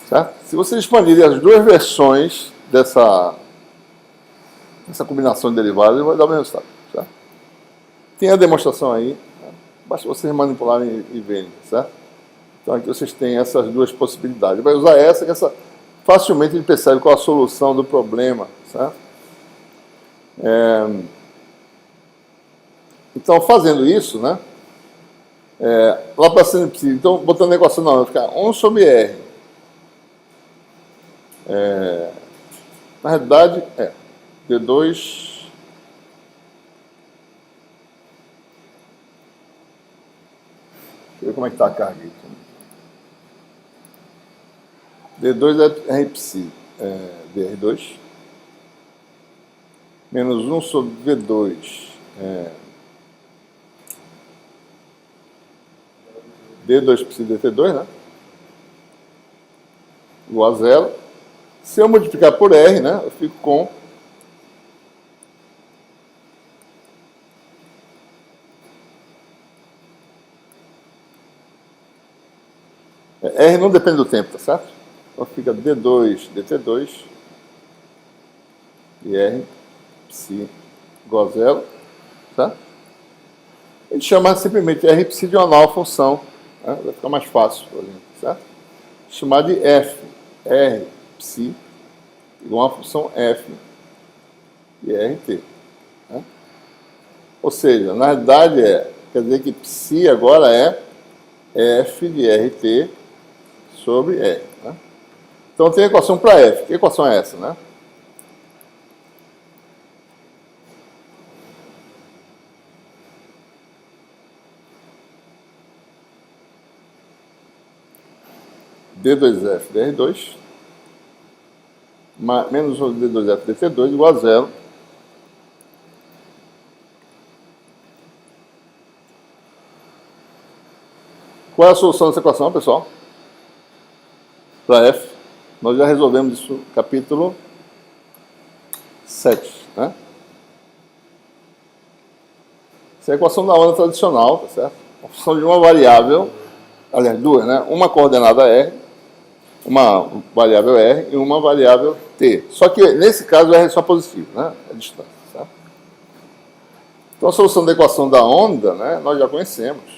Certo? Se vocês expandirem as duas versões dessa combinação de derivados, vai dar o mesmo resultado. Certo? Tem a demonstração aí, né? Basta vocês manipularem e verem, certo? Então aqui vocês têm essas duas possibilidades. Vai usar essa, que essa facilmente a gente percebe qual a solução do problema, certo? Então, fazendo isso, né? Laplaciano de psi, então, botando a equação não, vai ficar 1 sobre R. Na realidade, D2... Deixa eu ver como é que está a carga aqui. D2 é R psi, dr2, menos 1 sobre V2, D2 psi dt2, né? Igual a zero. Se eu multiplicar por R, né, eu fico com R não depende do tempo, tá certo? Então fica D2 dt2 e R psi igual a zero, tá? A gente chama simplesmente R psi de uma nova função, né? Vai ficar mais fácil, por exemplo, certo? Chamar de F, R psi igual a uma função F de RT. Né? Ou seja, na verdade quer dizer que psi agora é F de RT sobre R. Né? Então tem a equação para F. Que equação é essa, né? D2F dr2 menos D2F dt2 igual a zero. Qual é a solução dessa equação, pessoal? Para F. Nós já resolvemos isso no capítulo 7, né? Essa é a equação da onda tradicional, tá certo? A função de uma variável, aliás, duas, né? Uma coordenada R, uma variável R e uma variável T. Só que, nesse caso, R é só positivo, né? A distância, certo? Então, a solução da equação da onda, né, nós já conhecemos.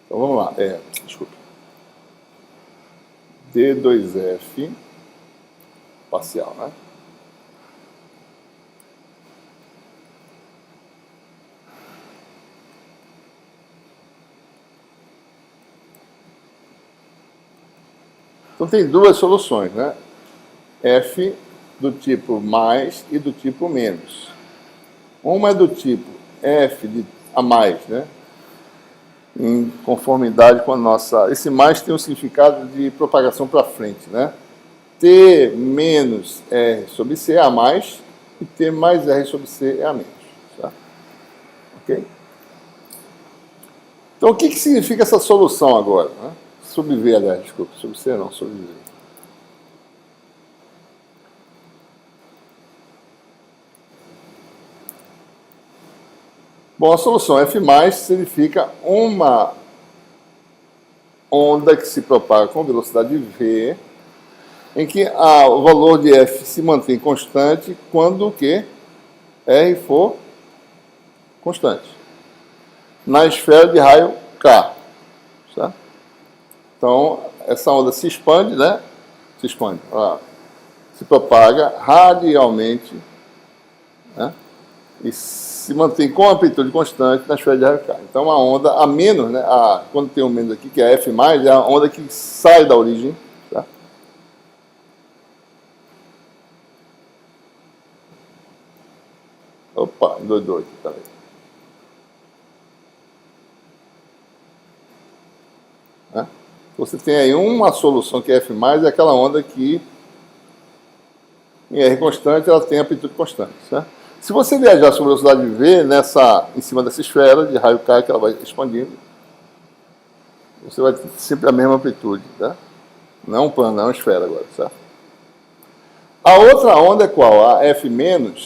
Então, vamos lá. Desculpa. D2F parcial, né? Então, tem duas soluções, né? F do tipo mais e do tipo menos. Uma é do tipo F de a mais, né? Em conformidade com a nossa... Esse mais tem um significado de propagação para frente, né? T menos R sobre C é a mais e T mais R sobre C é a menos. Tá? Ok? Então, o que significa essa solução agora? Né? Sobre V, aliás, desculpa. Sobre C não, sobre V. Bom, a solução F+, significa uma onda que se propaga com velocidade V, em que o valor de F se mantém constante quando o que? R for constante. Na esfera de raio K. Certo? Então, essa onda se expande, né? Se expande. Se propaga radialmente, né? E se mantém com amplitude constante na esfera de raio K. Então, a onda a menos, né? Quando tem um menos aqui, que é F+, é a onda que sai da origem. Tá? Opa, endoidou aqui também. Né? Você tem aí uma solução que é F+, é aquela onda que em R constante, ela tem amplitude constante. Certo? Se você viajar sobre a velocidade V, em cima dessa esfera de raio K, que ela vai expandindo, você vai ter sempre a mesma amplitude. Tá? Não é um plano, é uma esfera agora. Certo? A outra onda é qual? A F-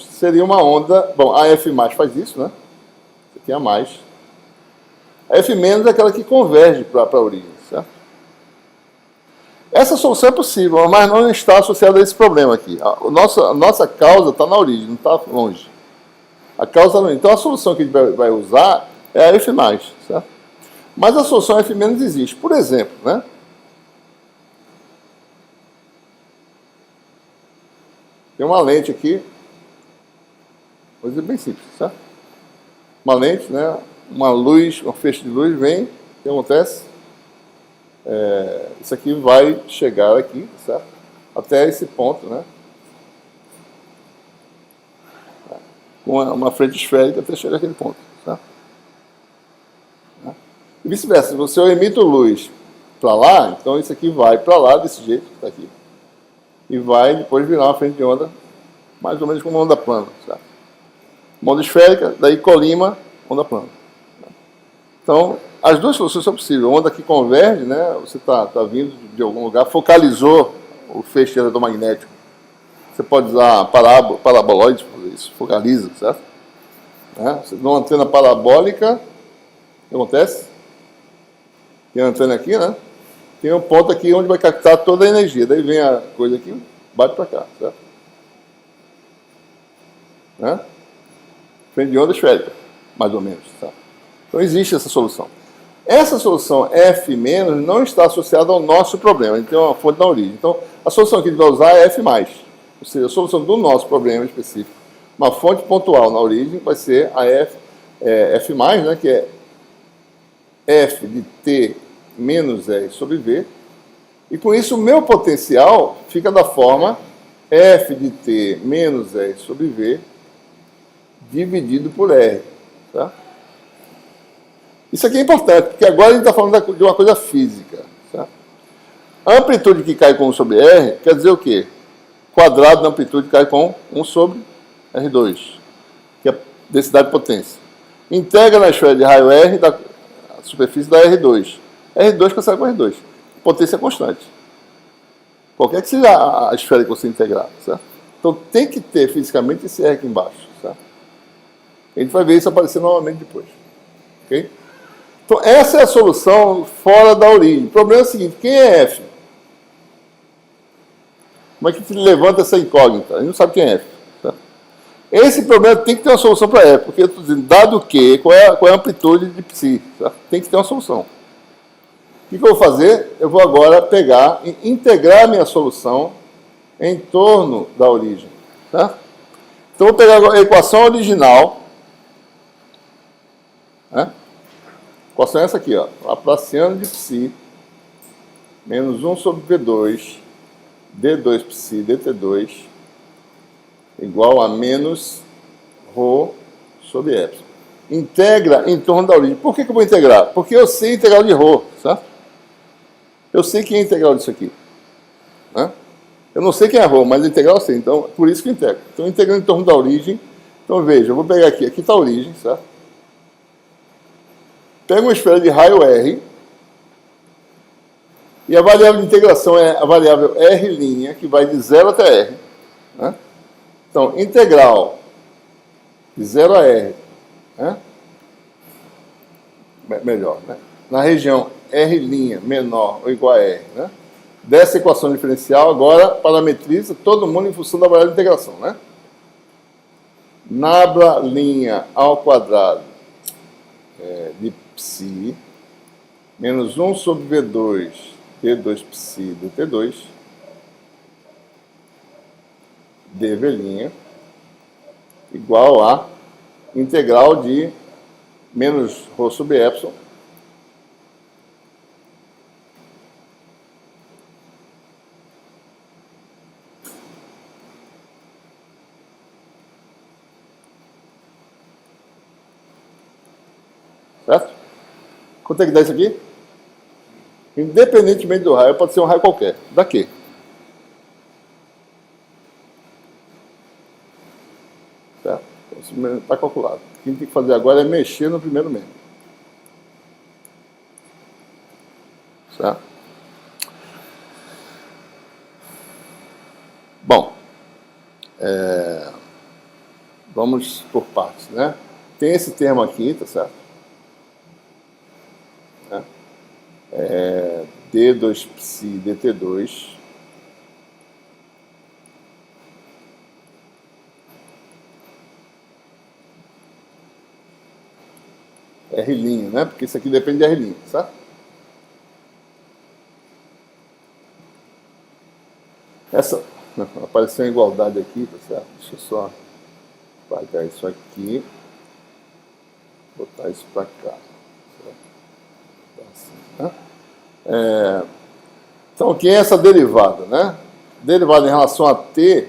seria uma onda... Bom, a F+ faz isso, né? Isso aqui é a mais. A F- é aquela que converge para a origem. Certo? Essa solução é possível, mas não está associada a esse problema aqui. A nossa causa está na origem, não está longe. A causa não. Então, a solução que a gente vai usar é a F+. Certo? Mas a solução F- existe. Por exemplo, né? Tem uma lente aqui, coisa bem simples, certo? Uma lente, né? Uma luz, um feixe de luz vem, o que acontece? Isso aqui vai chegar aqui, certo? Até esse ponto, né? Com uma frente esférica até chegar àquele ponto, certo? E vice-versa, se eu emito luz para lá, então isso aqui vai para lá desse jeito que está aqui. E vai depois virar uma frente de onda, mais ou menos como uma onda plana, certo? Uma onda esférica, daí colima, onda plana. Então, as duas soluções são possíveis. A onda que converge, né? Você está vindo de algum lugar, focalizou o feixe eletromagnético. Você pode usar paraboloide para fazer isso, focaliza, certo? Você dá uma antena parabólica, o que acontece? Tem a antena aqui, né? Tem um ponto aqui onde vai captar toda a energia. Daí vem a coisa aqui, bate para cá, certo? Né? Frente de onda esférica, mais ou menos, certo? Então, existe essa solução. Essa solução F- não está associada ao nosso problema. A gente tem uma fonte na origem. Então, a solução que a gente vai usar é F+. Ou seja, a solução do nosso problema específico. Uma fonte pontual na origem vai ser a F+, né, que é F de T menos R sobre V. E com isso, o meu potencial fica da forma F de T menos R sobre V dividido por R. Tá? Isso aqui é importante, porque agora a gente está falando de uma coisa física. Certo? A amplitude que cai com 1 sobre R quer dizer o quê? quadrado da amplitude cai com 1 sobre R2, que é a densidade de potência. Integra na esfera de raio R da superfície da R2. R2 consegue com R2. Potência constante. Qualquer que seja a esfera que você integrar, certo? Então tem que ter fisicamente esse R aqui embaixo, certo? A gente vai ver isso aparecer novamente depois. Ok? Então essa é a solução fora da origem. O problema é o seguinte, quem é F? Como é que se levanta essa incógnita? A gente não sabe quem é F. Certo? Esse problema tem que ter uma solução para F, porque eu estou dizendo, dado que, qual é a amplitude de psi? Certo? Tem que ter uma solução. O que eu vou fazer? Eu vou agora pegar e integrar minha solução em torno da origem. Tá? Então, eu vou pegar a equação original. Né? A equação é essa aqui, ó. Laplaciano de psi menos 1 sobre V2 d2 psi dt2 igual a menos ρ sobre epsilon. Integra em torno da origem. Por que eu vou integrar? Porque eu sei a integral de ρ, certo? Eu sei quem é a integral disso aqui. Né? Eu não sei quem é a ρ, mas a integral eu sei. Então, por isso que eu integro. Então, integrando em torno da origem. Então, veja, eu vou pegar aqui. Aqui está a origem, certo? Pego uma esfera de raio R. E a variável de integração é a variável R', que vai de 0 até R. Né? Então, integral de 0 a R. Né? Melhor, né? Na região R' menor ou igual a R. Né? Dessa equação diferencial, agora parametriza todo mundo em função da variável de integração. Né? Nabla' ao quadrado de psi menos 1 sobre V2 d2 psi dt2 dv' igual a integral de menos ρ sobre epsilon certo? Quanto é que dá isso aqui? Independentemente do raio, pode ser um raio qualquer. Daqui. Certo? Então, está calculado. O que a gente tem que fazer agora é mexer no primeiro membro. Certo? Bom, vamos por partes, né? Tem esse termo aqui, tá certo? d2 psi dt2 R', né? Porque isso aqui depende de R', certo? Essa apareceu uma igualdade aqui, tá certo? Deixa eu só apagar isso aqui, botar isso para cá. Assim, né? Então, o que é essa derivada, né? Derivada em relação a t,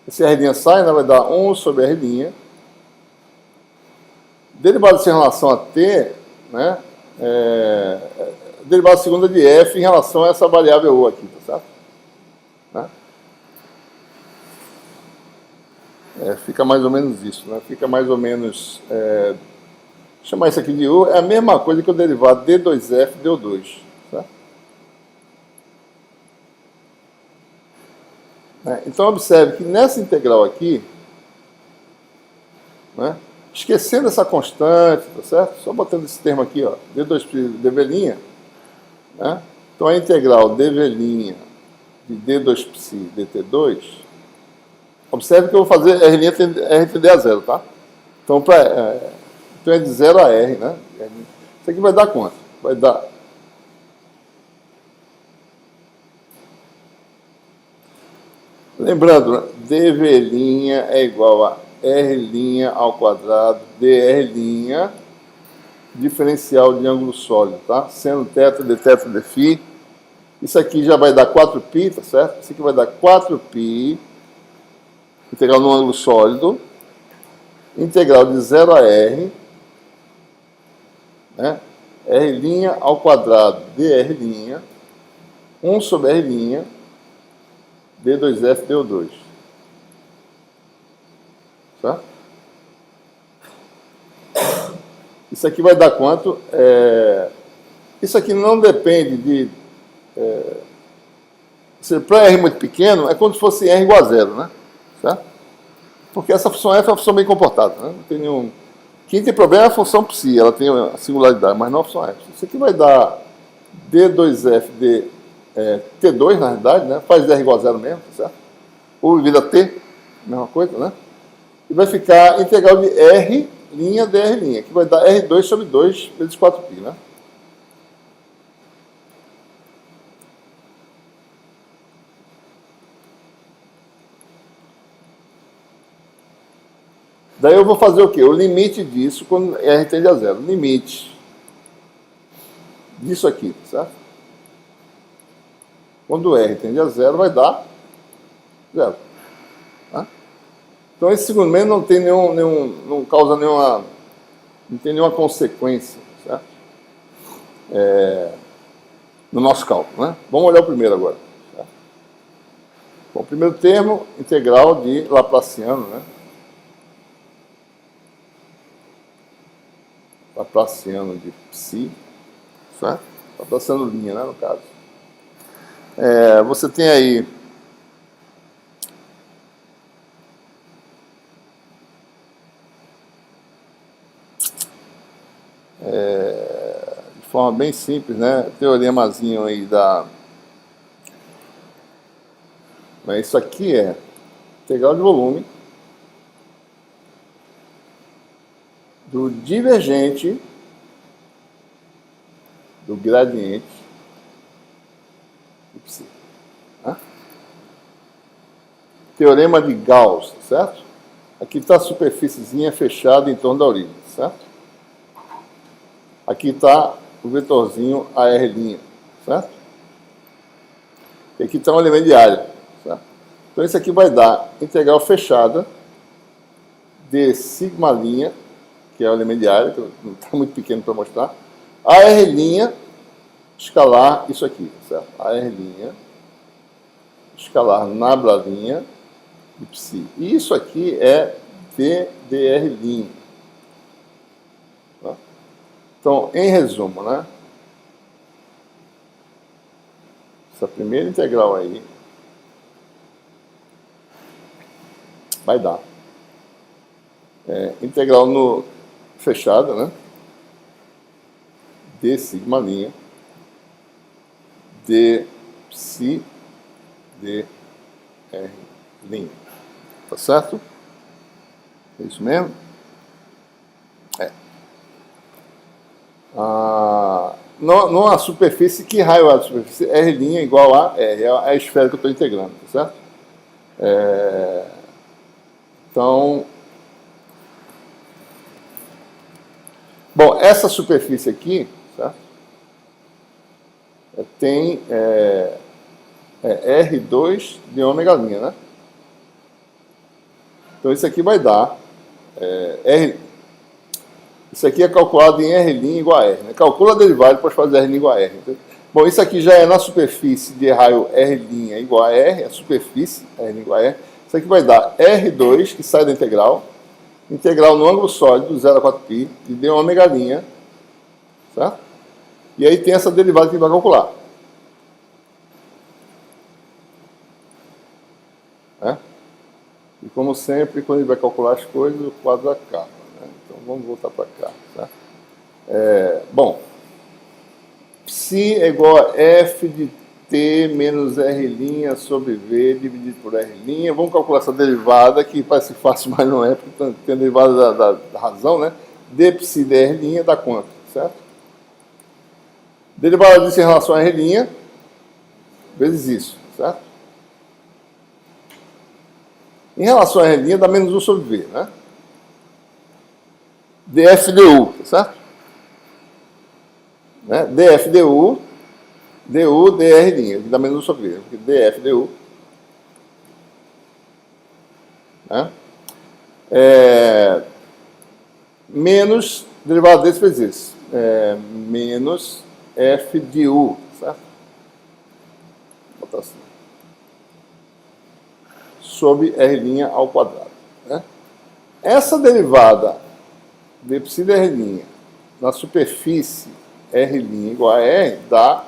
esse R' sai, né? Vai dar 1 sobre R'. Derivada em relação a t, né? Derivada segunda de f em relação a essa variável u aqui, tá certo? Né? Fica mais ou menos isso, né? Fica mais ou menos... chamar isso aqui de u é a mesma coisa que o derivado d2f deu 2. Tá? Então, observe que nessa integral aqui, né, esquecendo essa constante, tá certo? Só botando esse termo aqui, ó, d2 dv', né? Então, a integral dv' de d2 psi dt2, observe que eu vou fazer R' tender a zero, tá? Então, então é de 0 a R, né? Isso aqui vai dar quanto? Vai dar... Lembrando, dv' é igual a R' ao quadrado dr', diferencial de ângulo sólido, tá? Seno θ d θ d φ. Isso aqui já vai dar 4π, tá certo? Isso aqui vai dar 4π, integral no ângulo sólido, integral de 0 a R, né? R' ao quadrado dr', 1 sobre R', D2F, DO2. Certo? Isso aqui vai dar quanto? Isso aqui não depende de... para R muito pequeno, é como se fosse R igual a zero, né? Certo? Porque essa função F é uma função bem comportada, né? Não tem nenhum... Quem tem problema é a função psi, ela tem a singularidade, mas não a função F. Isso aqui vai dar D2F, T2, na realidade, né? Faz R igual a zero mesmo, certo? Ou vira T, mesma coisa, né? E vai ficar integral de R' dr', que vai dar R2 sobre 2 vezes 4π, né? Daí eu vou fazer o quê? O limite disso quando R tende a zero. Limite disso aqui, certo? Quando R tende a zero, vai dar zero. Tá? Então esse segundo menos não tem não causa nenhuma, não tem nenhuma consequência, certo? No nosso cálculo, né? Vamos olhar o primeiro agora. Certo? Bom, o primeiro termo, integral de Laplaciano, né? Laplaciano de psi, certo? Laplaciano linha, né, no caso. Você tem aí de forma bem simples, né? Teoremazinho aí da... Mas isso aqui é integral de volume do divergente do gradiente de psi. Né? Teorema de Gauss, certo? Aqui está a superfíciezinha fechada em torno da origem, certo? Aqui está o vetorzinho AR', certo? E aqui está um elemento de área, certo? Então isso aqui vai dar integral fechada de sigma', que é o elemento de área, que não está muito pequeno para mostrar, AR' escalar isso aqui, certo? AR' escalar nabla' de psi. E isso aqui é DDR'. Tá? Então, em resumo, né? Essa primeira integral aí vai dar integral no fechada, né? De sigma' de psi de R'. Tá certo? É isso mesmo? Numa superfície, que raio é a superfície? R' igual a R, é a esfera que eu estou integrando, tá certo? Então, bom, essa superfície aqui, certo? Tem R2 de ômega', né? Então isso aqui vai dar isso aqui é calculado em R' igual a R, né? Calcula a derivada e depois faz R' igual a R. Então, bom, isso aqui já é na superfície de raio R' igual a R, a superfície R' igual a R. Isso aqui vai dar R2, que sai da integral no ângulo sólido, 0 a 4π, de d ômega', certo? E aí tem essa derivada que a gente vai calcular. E como sempre, quando a gente vai calcular as coisas, o quadro acaba. Né? Então vamos voltar para cá. Tá? Bom, psi é igual a F de T menos R' sobre V dividido por R'. Vamos calcular essa derivada, que parece fácil, mas não é, porque tem a derivada da razão, né? D psi de R' dá quanto, certo? Derivada disso em relação a R' vezes isso, certo? Em relação a R' dá menos 1 sobre V, né? dF du, certo? Né? dF du, dr', dá menos 1 sobre V, porque dF du. Né? Menos derivada desse vezes isso. Menos F de U, certo? Vou botar assim. sobre R' ao quadrado. Né? Essa derivada de πr' na superfície R' igual a R dá,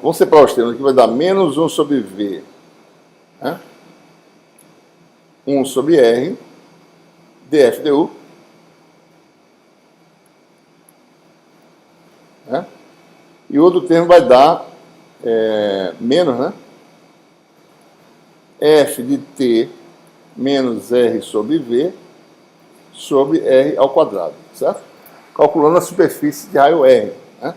vamos separar os termos aqui, vai dar menos 1 sobre V, né? 1 sobre R, df du, né? E o outro termo vai dar menos, né? F de t menos R sobre V sobre R ao quadrado, certo? Calculando a superfície de raio R, né?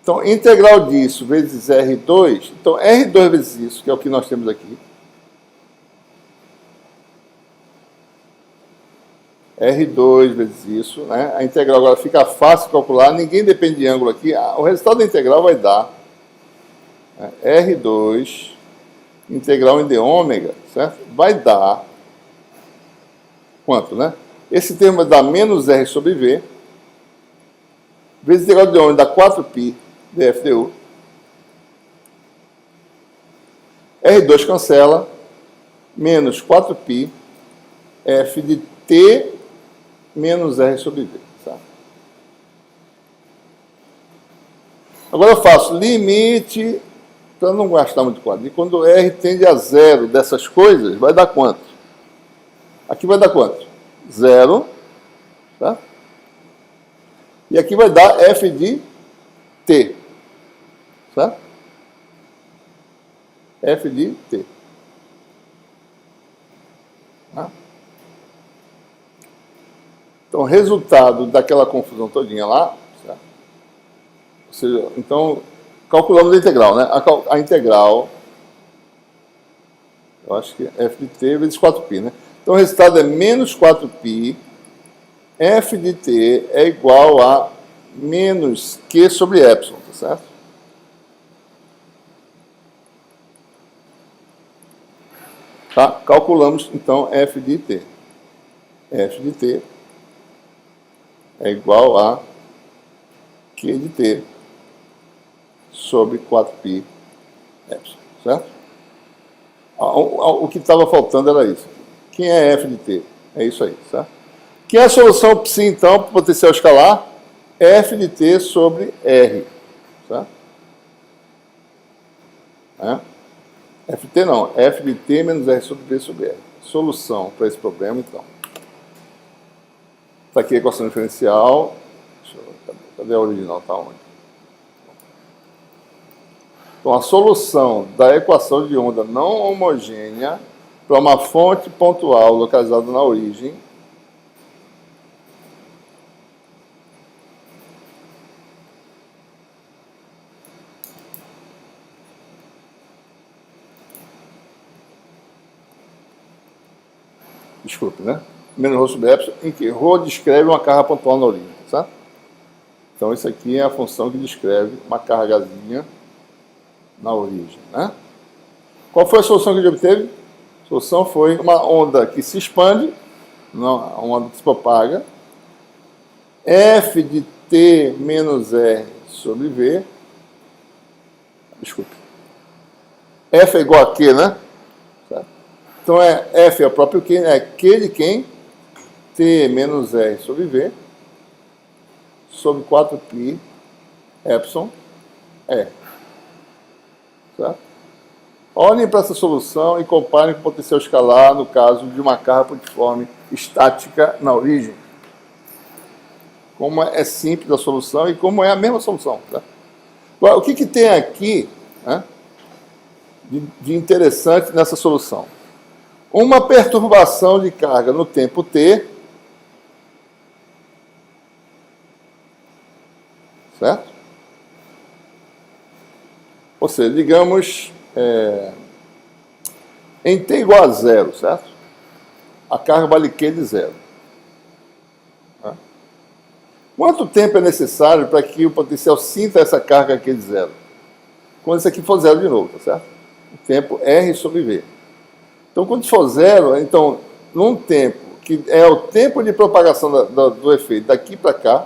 Então, integral disso vezes R2, então R2 vezes isso, que é o que nós temos aqui, R2 vezes isso, né? A integral agora fica fácil de calcular, ninguém depende de ângulo aqui, o resultado da integral vai dar, né, R2 integral em d ômega, certo? Vai dar quanto, né? Esse termo vai dar menos R sobre V, vezes integral de d ômega dá 4π df du. R2 cancela, menos 4π f de t menos R sobre V. Tá? Agora eu faço limite, para não gastar muito quadro. E quando R tende a zero dessas coisas, vai dar quanto? Aqui vai dar quanto? Zero. Tá? E aqui vai dar f de t. Certo? F de t. Tá? Então, o resultado daquela confusão todinha lá, certo? Ou seja, então, calculamos a integral, né? A integral, eu acho que é f de t vezes 4π, né? Então, o resultado é menos 4π, f de t é igual a menos q sobre epsilon, tá certo? Tá? Calculamos, então, f de t. F de t é igual a q de t sobre 4π epsilon, certo? O que estava faltando era isso. Quem é f de t? É isso aí, certo? Que é a solução psi, então, para o potencial escalar? F de t sobre R, certo? FT não, F de t menos R sobre V sobre R. Solução para esse problema, então. Está aqui a equação diferencial. Deixa eu ver, cadê a original? Está onde? Então, a solução da equação de onda não homogênea para uma fonte pontual localizada na origem desculpe, né? Menos ρ sobre epsilon, em que ρ descreve uma carga pontual na origem, certo? Então, isso aqui é a função que descreve uma cargazinha na origem, né? Qual foi a solução que a gente obteve? A solução foi uma onda que se expande, uma onda que se propaga, f de t menos R sobre V, desculpe, f é igual a Q, né? Então, F é o próprio Q, é Q de quem? T menos R sobre V, sobre 4π epsilon R. Certo? Olhem para essa solução e comparem com o potencial escalar no caso de uma carga pontiforme estática na origem. Como é simples a solução e como é a mesma solução. Tá? Agora, o que tem aqui, né, de interessante nessa solução? Uma perturbação de carga no tempo t, certo? Ou seja, digamos, em t igual a zero, certo? A carga vale Q de zero. Tá? Quanto tempo é necessário para que o potencial sinta essa carga Q de zero? Quando isso aqui for zero de novo, tá certo? O tempo R sobre V. Então, quando for zero, então, num tempo que é o tempo de propagação do efeito daqui para cá,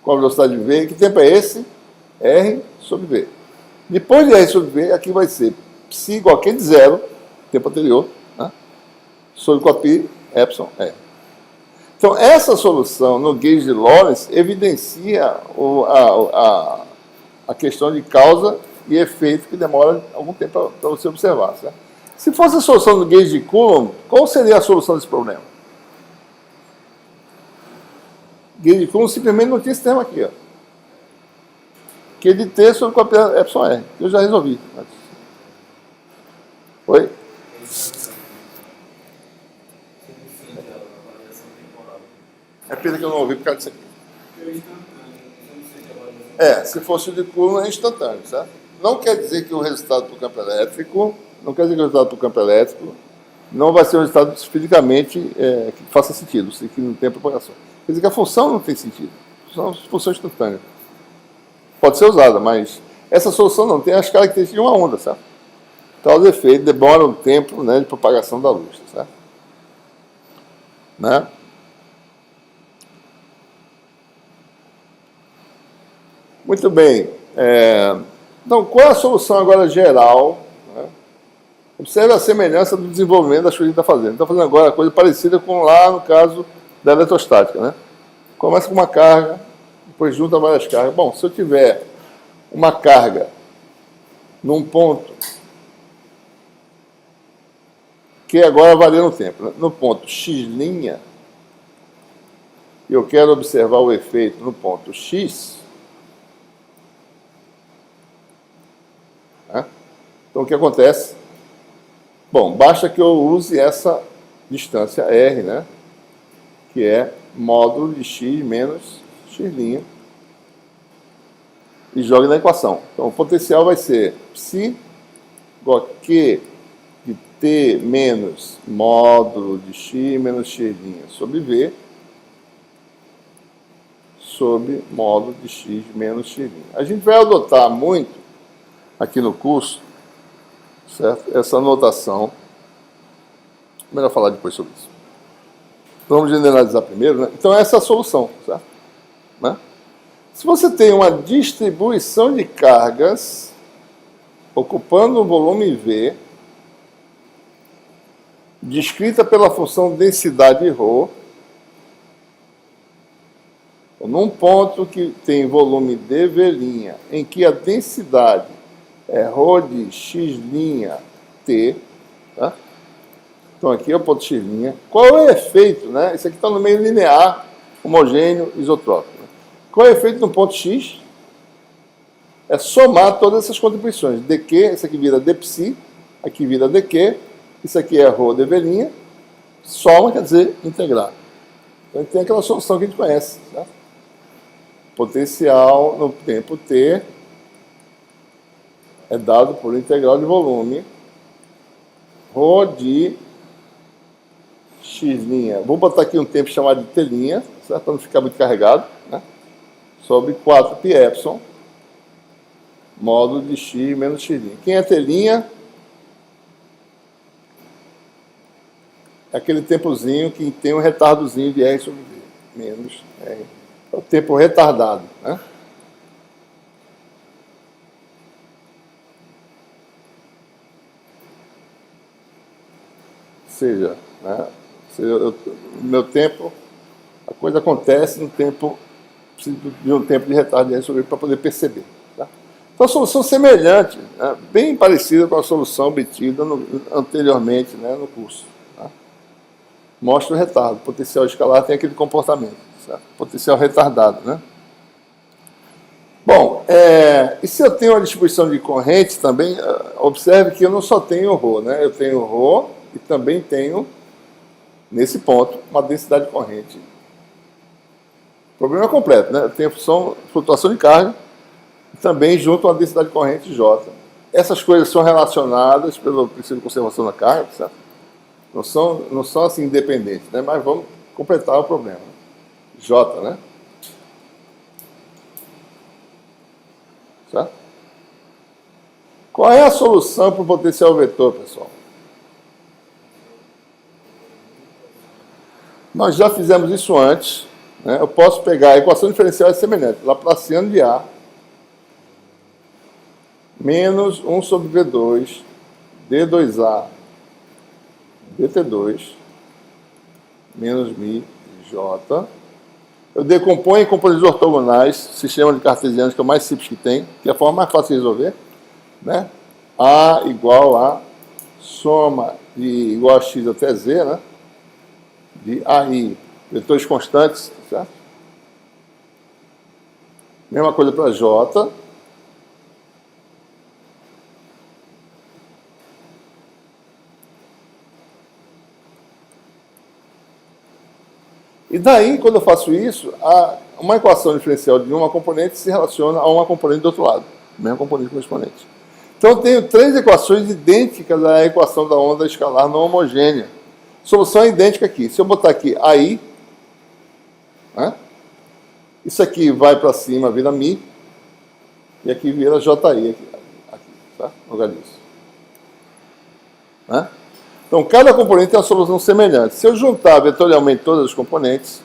com a velocidade V, que tempo é esse? R sobre V. Depois de R sobre V, aqui vai ser psi igual a Q de zero, tempo anterior, né? Sobre copi epsilon R. Então, essa solução no gauge de Lorentz evidencia a questão de causa e efeito que demora algum tempo para você observar. Certo? Se fosse a solução do gauge de Coulomb, qual seria a solução desse problema? Gauge de Coulomb simplesmente não tinha esse termo aqui. Ó. Q de T sobre copi epsilon R. Eu já resolvi. Oi? É pena que eu não ouvi por causa disso aqui. Se fosse o de Coulomb é instantâneo, certo? Não quer dizer que o resultado para o campo elétrico, não vai ser um resultado fisicamente que faça sentido, que não tem propagação. Quer dizer que a função não tem sentido. São funções instantâneas. Pode ser usada, mas essa solução não tem as características de uma onda, certo? Então, os efeitos demoram um tempo, né, de propagação da luz, certo? Né? Muito bem. Então, qual é a solução agora geral? Né? Observe a semelhança do desenvolvimento das coisas que está fazendo. Está fazendo agora uma coisa parecida com lá no caso da eletrostática. Né? Começa com uma carga, depois junta várias cargas. Bom, se eu tiver uma carga num ponto que agora varia no tempo, né? No ponto x', e eu quero observar o efeito no ponto x, né? Então o que acontece? Bom, basta que eu use essa distância r, né? Que é módulo de x menos x', e jogue na equação. Então o potencial vai ser psi igual a q de t menos módulo de x menos x' sobre v sobre módulo de x menos x'. A gente vai adotar muito aqui no curso, certo? Essa notação. Melhor falar depois sobre isso. Vamos generalizar primeiro, né? Então essa é a solução, certo? Né? Se você tem uma distribuição de cargas ocupando um volume V, descrita pela função densidade ρ, num ponto que tem volume dV', em que a densidade é ρ de x', tá? Então aqui é o ponto x'. Qual é o efeito, né? Isso aqui está no meio linear, homogêneo, isotrópico. Né? Qual é o efeito no ponto x? É somar todas essas contribuições. dq, isso aqui vira dψ, aqui vira dq, isso aqui é ρ dV', soma quer dizer integrar. Então tem aquela solução que a gente conhece, né? Potencial no tempo t é dado por integral de volume ρ de x'. Vou botar aqui um tempo chamado de t', certo? Para não ficar muito carregado, né? Sobre 4π módulo de x menos x'. Quem é t'? É aquele tempozinho que tem um retardozinho de R sobre V, menos R. É o tempo retardado, né? Ou seja, o meu tempo, a coisa acontece no tempo, preciso de um tempo de retardo de R sobre V para poder perceber. Tá? Então, a solução semelhante, né, bem parecida com a solução obtida anteriormente, né, no curso. Tá? Mostra o retardo. O potencial escalar tem aquele comportamento. Certo? Potencial retardado. Né? Bom, e se eu tenho uma distribuição de correntes também, observe que eu não só tenho ρ, né? Eu tenho ρ e também tenho, nesse ponto, uma densidade de corrente. O problema é completo, né? Eu tenho flutuação de carga e também junto uma densidade de corrente J. Essas coisas são relacionadas pelo princípio de conservação da carga, certo? Não são assim independentes, né? Mas vamos completar o problema. J, né? Certo? Qual é a solução para o potencial vetor, pessoal? Nós já fizemos isso antes, né? Eu posso pegar a equação diferencial semelhante, Laplaciano de A menos 1 sobre V2, D2A, DT2, menos mi J. Eu decomponho em componentes ortogonais, sistema de cartesianos, que é o mais simples que tem, que é a forma mais fácil de resolver, né? A igual a soma de igual a x até z, né? De AI, vetores constantes, certo? Mesma coisa para J. E daí, quando eu faço isso, uma equação diferencial de uma componente se relaciona a uma componente do outro lado. Mesma componente com exponente. Então, eu tenho 3 equações idênticas à equação da onda escalar não homogênea. Solução é idêntica aqui. Se eu botar aqui AI, né? Isso aqui vai para cima, vira Mi, e aqui vira JI, aqui tá? No lugar disso. Né? Então, cada componente tem uma solução semelhante. Se eu juntar vetorialmente todas as componentes,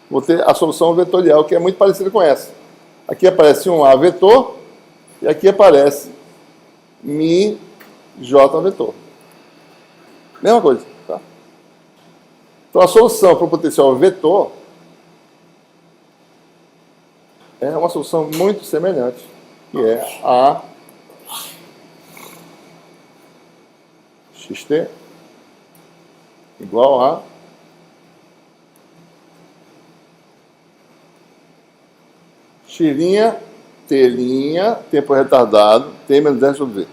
vou ter a solução vetorial, que é muito parecida com essa. Aqui aparece um A vetor, e aqui aparece Mi J vetor. Mesma coisa. Tá? Então, a solução para o potencial vetor é uma solução muito semelhante, que é A xt igual a x', t', tempo retardado, t menos 10 sobre v.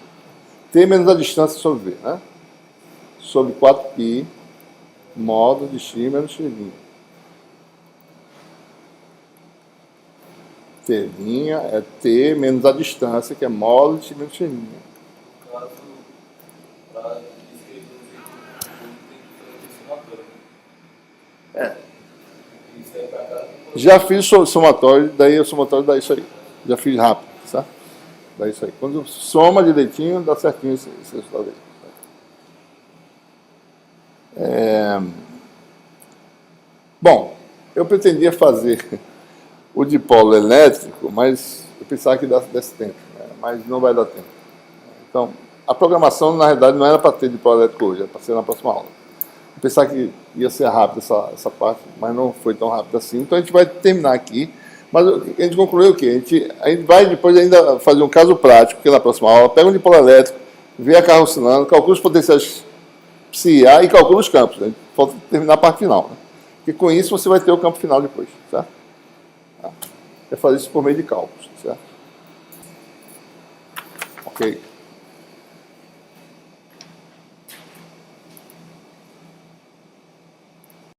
T menos a distância sobre v, né? Sobre 4π, modo de x menos x'. T' é t menos a distância, que é modo de x menos x'. Já fiz o somatório, daí o somatório dá isso aí. Já fiz rápido, tá? Dá isso aí. Quando soma direitinho, dá certinho esse resultado aí. Bom, eu pretendia fazer o dipolo elétrico, mas eu pensava que desse tempo, né? Mas não vai dar tempo. Então, a programação, na realidade, não era para ter dipolo elétrico hoje, era para ser na próxima aula. Eu pensava que ia ser rápido essa parte, mas não foi tão rápido assim. Então a gente vai terminar aqui, mas a gente concluiu o quê? A gente vai depois ainda fazer um caso prático, que na próxima aula, pega um dipolo elétrico, vê a carro oscilando, calcula os potenciais psi-A e calcula os campos. Né? Falta terminar a parte final. Né? Porque com isso você vai ter o campo final depois. Certo? É fazer isso por meio de cálculos. Certo? Ok.